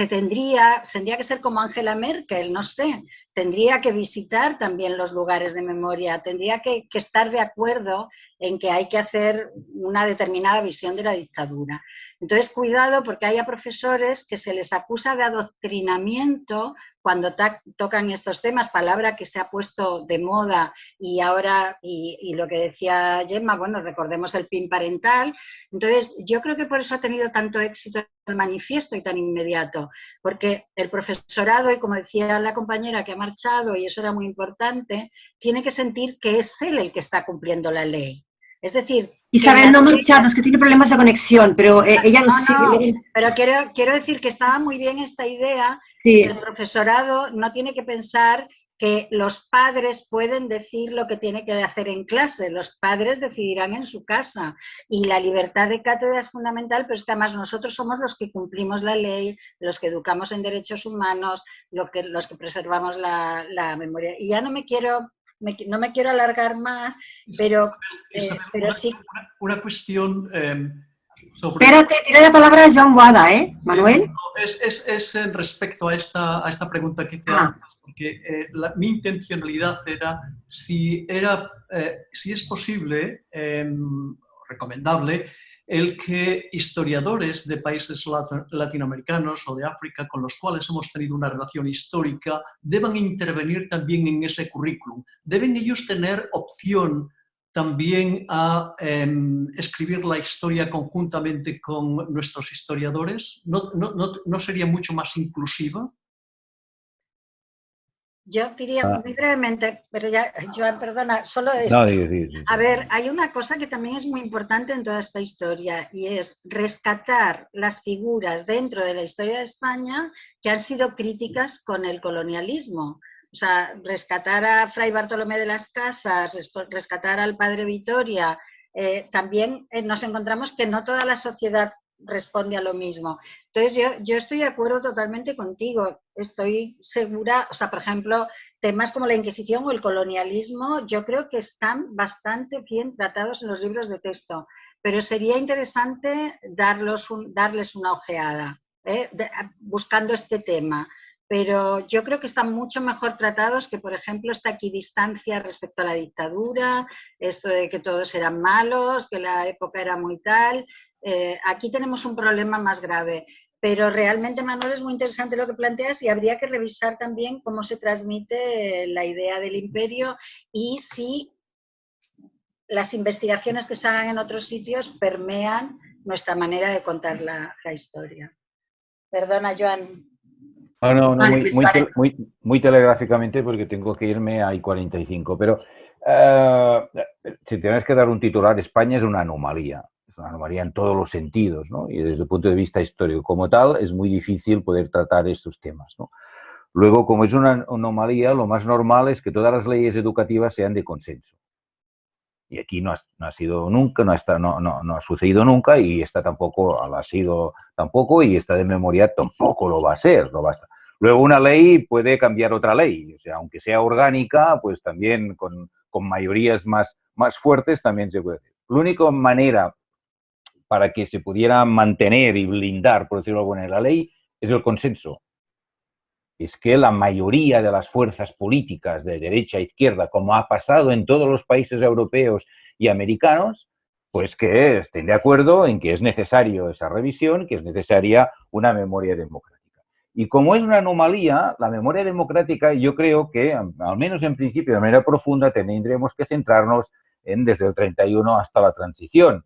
tendría que ser como Angela Merkel, no sé, tendría que visitar también los lugares de memoria, tendría que estar de acuerdo en que hay que hacer una determinada visión de la dictadura. Entonces, cuidado, porque hay profesores que se les acusa de adoctrinamiento cuando tocan estos temas, palabra que se ha puesto de moda, y ahora, y lo que decía Gemma, bueno, recordemos el PIN parental. Entonces, yo creo que por eso ha tenido tanto éxito el manifiesto y tan inmediato, porque el profesorado, y como decía la compañera que ha marchado, y eso era muy importante, tiene que sentir que es él el que está cumpliendo la ley. Es decir... Isabel no ha marchado, es que tiene problemas de conexión, pero ella nos sigue. No, pero quiero decir que estaba muy bien esta idea, sí. Que el profesorado no tiene que pensar que los padres pueden decir lo que tiene que hacer en clase, los padres decidirán en su casa, y la libertad de cátedra es fundamental, pero es que además nosotros somos los que cumplimos la ley, los que educamos en derechos humanos, los que preservamos la memoria. Y ya no me quiero alargar más, pero sí. Una cuestión sobre... Espérate, tiene la palabra John Wada, Manuel. Es en respecto a esta pregunta que hice antes, porque mi intencionalidad era si es posible, recomendable, el que historiadores de países latinoamericanos o de África con los cuales hemos tenido una relación histórica deban intervenir también en ese currículum. ¿Deben ellos tener opción también a escribir la historia conjuntamente con nuestros historiadores? ¿No sería mucho más inclusiva? Yo quería muy brevemente, pero ya, Joan, perdona, solo esto. No, sí. A ver, hay una cosa que también es muy importante en toda esta historia, y es rescatar las figuras dentro de la historia de España que han sido críticas con el colonialismo. O sea, rescatar a Fray Bartolomé de las Casas, rescatar al padre Vitoria. También nos encontramos que no toda la sociedad responde a lo mismo. Entonces, yo estoy de acuerdo totalmente contigo. Estoy segura, o sea, por ejemplo, temas como la Inquisición o el colonialismo, yo creo que están bastante bien tratados en los libros de texto, pero sería interesante darles una ojeada, buscando este tema. Pero yo creo que están mucho mejor tratados que, por ejemplo, esta equidistancia respecto a la dictadura, esto de que todos eran malos, que la época era muy tal. Aquí tenemos un problema más grave. Pero realmente, Manuel, es muy interesante lo que planteas y habría que revisar también cómo se transmite la idea del imperio y si las investigaciones que se hagan en otros sitios permean nuestra manera de contar la historia. Perdona, Joan. No, muy telegráficamente porque tengo que irme a I-45, pero si tienes que dar un titular, España es una anomalía en todos los sentidos, ¿no? Y desde el punto de vista histórico como tal es muy difícil poder tratar estos temas, ¿no? Luego, como es una anomalía, lo más normal es que todas las leyes educativas sean de consenso. Y aquí no ha sido nunca, no ha sucedido nunca y esta tampoco ha sido tampoco y esta de memoria tampoco lo va a ser, no basta. Luego una ley puede cambiar otra ley, o sea, aunque sea orgánica, pues también con mayorías más fuertes también se puede hacer. La única manera para que se pudiera mantener y blindar, por decirlo de alguna manera, la ley es el consenso. Es que la mayoría de las fuerzas políticas de derecha e izquierda, como ha pasado en todos los países europeos y americanos, pues que estén de acuerdo en que es necesario esa revisión, que es necesaria una memoria democrática. Y como es una anomalía, la memoria democrática, yo creo que, al menos en principio, de manera profunda, tendremos que centrarnos en desde el 31 hasta la transición,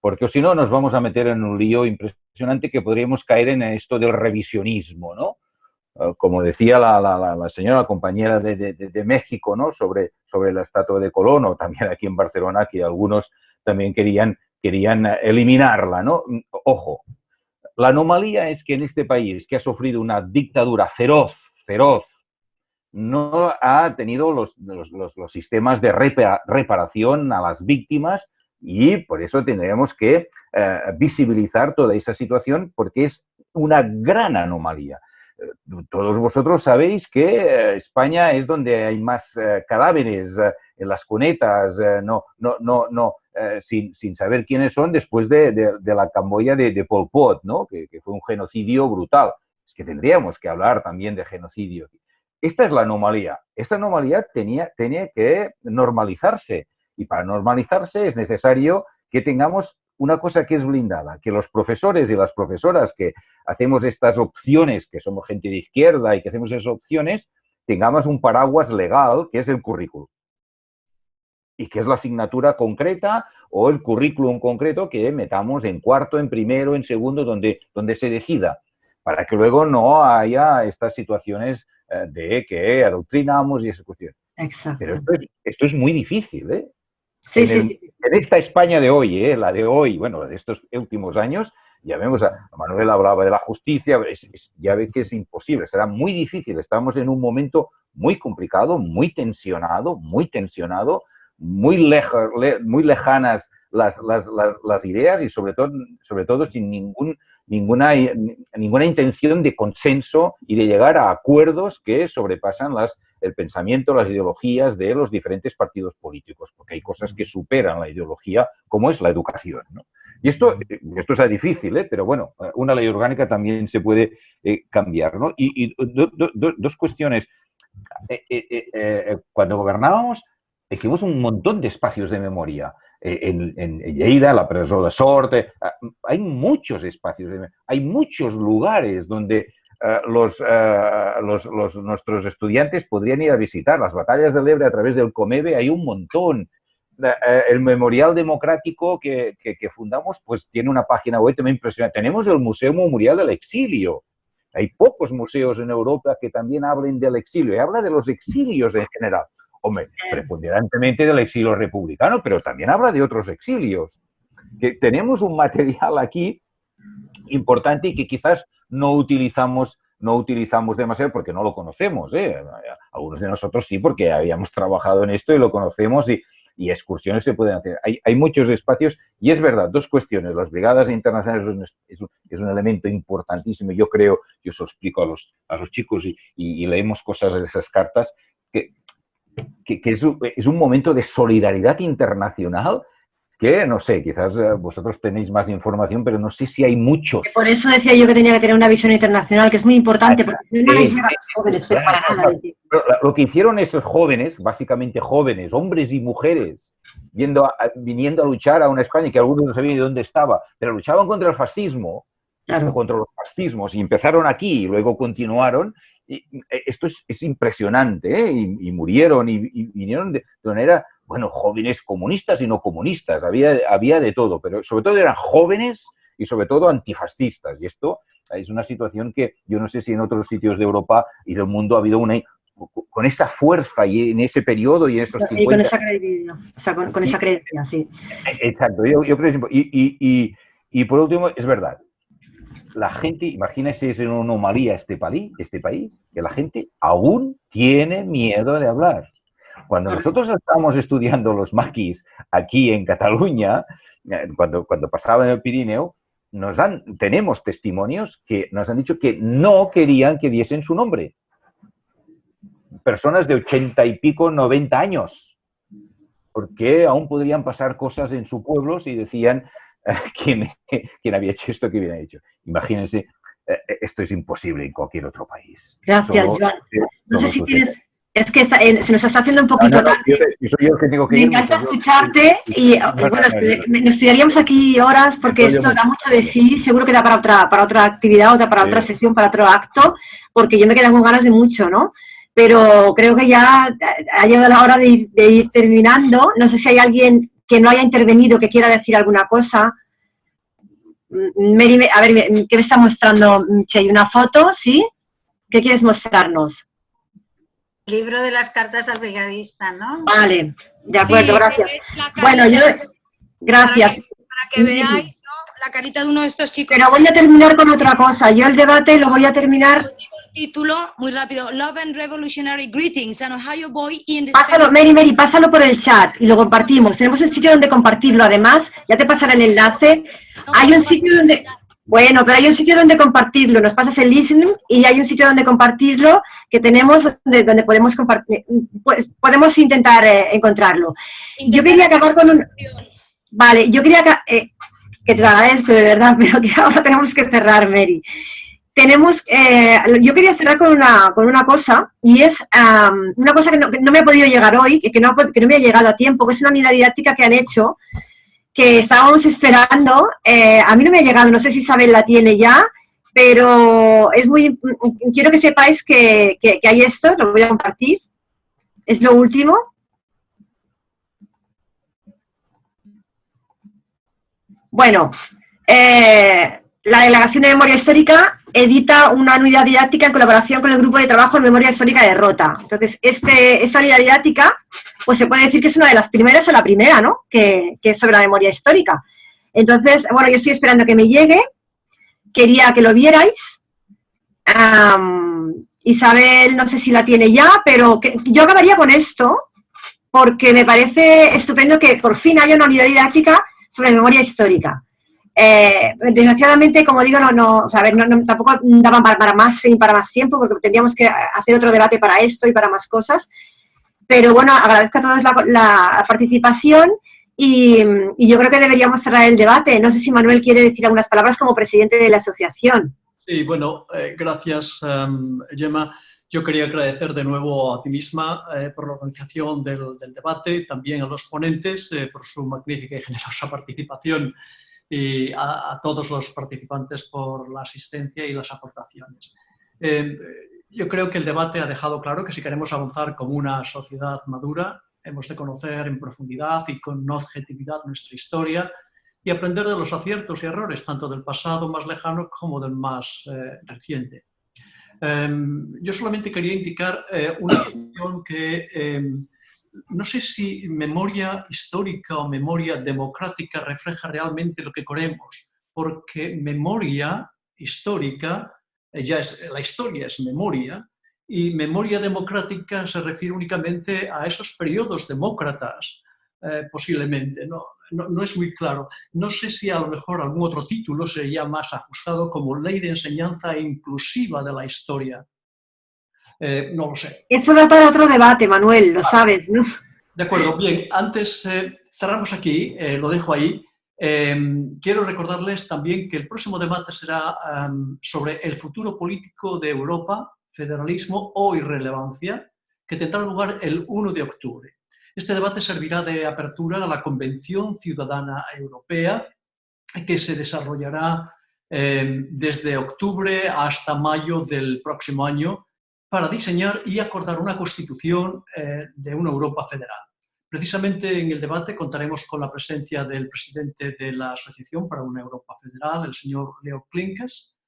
porque si no nos vamos a meter en un lío impresionante que podríamos caer en esto del revisionismo, ¿no? Como decía la señora compañera de México, ¿no? sobre la estatua de Colón, o también aquí en Barcelona, que algunos también querían eliminarla, ¿no? Ojo, la anomalía es que en este país, que ha sufrido una dictadura feroz, no ha tenido los sistemas de reparación a las víctimas y por eso tendremos que visibilizar toda esa situación porque es una gran anomalía. Todos vosotros sabéis que España es donde hay más cadáveres en las cunetas, sin saber quiénes son, después de la Camboya de Pol Pot, ¿no? que fue un genocidio brutal. Es que tendríamos que hablar también de genocidio. Esta es la anomalía. Esta anomalía tenía que normalizarse y para normalizarse es necesario que tengamos una cosa que es blindada, que los profesores y las profesoras que hacemos estas opciones, que somos gente de izquierda y que hacemos esas opciones, tengamos un paraguas legal que es el currículum. Y que es la asignatura concreta o el currículum concreto que metamos en cuarto, en primero, en segundo, donde se decida, para que luego no haya estas situaciones de que adoctrinamos y esa cuestión. Exacto. Pero esto es muy difícil, ¿eh? Sí, en esta España de hoy, la de hoy, bueno, de estos últimos años, ya vemos, a Manuel hablaba de la justicia, ya ve que es imposible, será muy difícil, estamos en un momento muy complicado, muy tensionado, muy lejanas las ideas y sobre todo sin ninguna intención de consenso y de llegar a acuerdos que sobrepasan el pensamiento, las ideologías de los diferentes partidos políticos, porque hay cosas que superan la ideología, como es la educación, ¿no? Y esto es difícil, pero bueno, una ley orgánica también se puede cambiar, ¿no? Y dos cuestiones. Cuando gobernábamos, hicimos un montón de espacios de memoria. En Lleida, la Presó de Sorte, hay muchos espacios, hay muchos lugares donde nuestros estudiantes podrían ir a visitar. Las batallas del Ebre a través del Comebe hay un montón. El Memorial Democrático que fundamos pues tiene una página web también impresionante. Tenemos el Museo Memorial del Exilio. Hay pocos museos en Europa que también hablen del exilio y habla de los exilios en general. Hombre, preponderantemente del exilio republicano, pero también habla de otros exilios. Que tenemos un material aquí importante y que quizás no utilizamos demasiado porque no lo conocemos, ¿eh? Algunos de nosotros sí, porque habíamos trabajado en esto y lo conocemos y y excursiones se pueden hacer. Hay muchos espacios y es verdad, dos cuestiones. Las brigadas internacionales es un elemento importantísimo. Yo creo, yo os lo explico a los chicos y leemos cosas de esas cartas, que es un momento de solidaridad internacional que, no sé, quizás vosotros tenéis más información, pero no sé si hay muchos. Por eso decía yo que tenía que tener una visión internacional, que es muy importante, porque no les llega a los jóvenes, pero para nada. Lo que hicieron esos jóvenes, básicamente jóvenes, hombres y mujeres, viniendo a luchar a una España que algunos no sabían de dónde estaba, pero luchaban contra el fascismo, claro, contra los fascismos, y empezaron aquí y luego continuaron. Y esto es impresionante, ¿eh? Y murieron y vinieron de manera, bueno, jóvenes comunistas y no comunistas, había de todo, pero sobre todo eran jóvenes y sobre todo antifascistas. Y esto es una situación que yo no sé si en otros sitios de Europa y del mundo ha habido con esta fuerza y en ese periodo y en esos 50... Y con esa credibilidad, o sea, con esa creencia, sí. Exacto, yo creo que es importante. Y por último, es verdad, la gente, imagínese, es una anomalía este país, que la gente aún tiene miedo de hablar. Cuando nosotros estábamos estudiando los maquis aquí en Cataluña, cuando pasaba en el Pirineo, tenemos testimonios que nos han dicho que no querían que diesen su nombre. Personas de 80 y pico, 90 años, porque aún podrían pasar cosas en su pueblo si decían quién había hecho esto, quién había hecho. Imagínense, esto es imposible en cualquier otro país. Gracias, Joan. No sé si tienes... Es que se nos está haciendo un poquito tarde. Soy yo el que tengo que ir. Me encanta escucharte y bueno, nos estudiaríamos aquí horas porque esto da mucho de sí. Seguro que da para otra actividad, para otra sesión, para otro acto, porque yo me quedo con ganas de mucho, ¿no? Pero creo que ya ha llegado la hora de ir terminando. No sé si hay alguien que no haya intervenido, que quiera decir alguna cosa. Mary, a ver, ¿qué me está mostrando? Si hay una foto, ¿sí? ¿Qué quieres mostrarnos? El libro de las cartas al brigadista, ¿no? Vale, de acuerdo, sí, gracias. Bueno, gracias. Para que veáis, ¿no?, la carita de uno de estos chicos. Pero voy a terminar con otra cosa. Yo el debate lo voy a terminar... Os digo el título, muy rápido. Love and Revolutionary Greetings, an Ohio boy in the... Pásalo, Mary, pásalo por el chat y lo compartimos. Tenemos un sitio donde compartirlo, además. Ya te pasaré el enlace. Hay un sitio donde... Bueno, pero hay un sitio donde compartirlo, nos pasas el listening y hay un sitio donde compartirlo que tenemos, donde podemos compartir, pues, podemos intentar encontrarlo. Yo quería acabar con un... Vale, yo quería que te lo agradezco de verdad, pero que ahora tenemos que cerrar, Mary. Yo quería cerrar con una cosa, y es una cosa que no me ha podido llegar hoy, que no me ha llegado a tiempo, que es una unidad didáctica que han hecho, que estábamos esperando. A mí no me ha llegado, no sé si Isabel la tiene ya, pero quiero que sepáis que hay esto, lo voy a compartir, es lo último. Bueno, la Delegación de Memoria Histórica edita una unidad didáctica en colaboración con el Grupo de Trabajo en Memoria Histórica de Rota. Entonces, esta unidad didáctica, pues se puede decir que es una de las primeras o la primera, ¿no?, que es sobre la memoria histórica. Entonces, bueno, yo estoy esperando que me llegue, quería que lo vierais. Isabel, no sé si la tiene ya, pero yo acabaría con esto, porque me parece estupendo que por fin haya una unidad didáctica sobre memoria histórica. Desgraciadamente, como digo, tampoco daban para más tiempo, porque tendríamos que hacer otro debate para esto y para más cosas. Pero bueno, agradezco a todos la participación y yo creo que deberíamos cerrar el debate. No sé si Manuel quiere decir algunas palabras como presidente de la asociación. Sí, bueno, gracias, Gemma. Yo quería agradecer de nuevo a ti misma por la organización del debate, también a los ponentes por su magnífica y generosa participación y a todos los participantes por la asistencia y las aportaciones. Yo creo que el debate ha dejado claro que si queremos avanzar como una sociedad madura, hemos de conocer en profundidad y con objetividad nuestra historia y aprender de los aciertos y errores, tanto del pasado más lejano como del más reciente. Yo solamente quería indicar una cuestión que no sé si memoria histórica o memoria democrática refleja realmente lo que queremos, porque memoria histórica, la historia es memoria, y memoria democrática se refiere únicamente a esos periodos demócratas posiblemente, no es muy claro. No sé si a lo mejor algún otro título sería más ajustado, como Ley de Enseñanza Inclusiva de la Historia. No lo sé. Eso da para otro debate, Manuel, lo sabes, ¿no? De acuerdo, bien, antes cerramos aquí, lo dejo ahí. Quiero recordarles también que el próximo debate será sobre el futuro político de Europa, federalismo o irrelevancia, que tendrá lugar el 1 de octubre. Este debate servirá de apertura a la Convención Ciudadana Europea, que se desarrollará desde octubre hasta mayo del próximo año, para diseñar y acordar una constitución de una Europa federal. Precisamente en el debate contaremos con la presencia del presidente de la Asociación para una Europa Federal, el señor Leo Clinkas.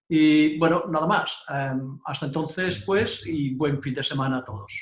Y bueno, nada más. Hasta entonces, pues, y buen fin de semana a todos.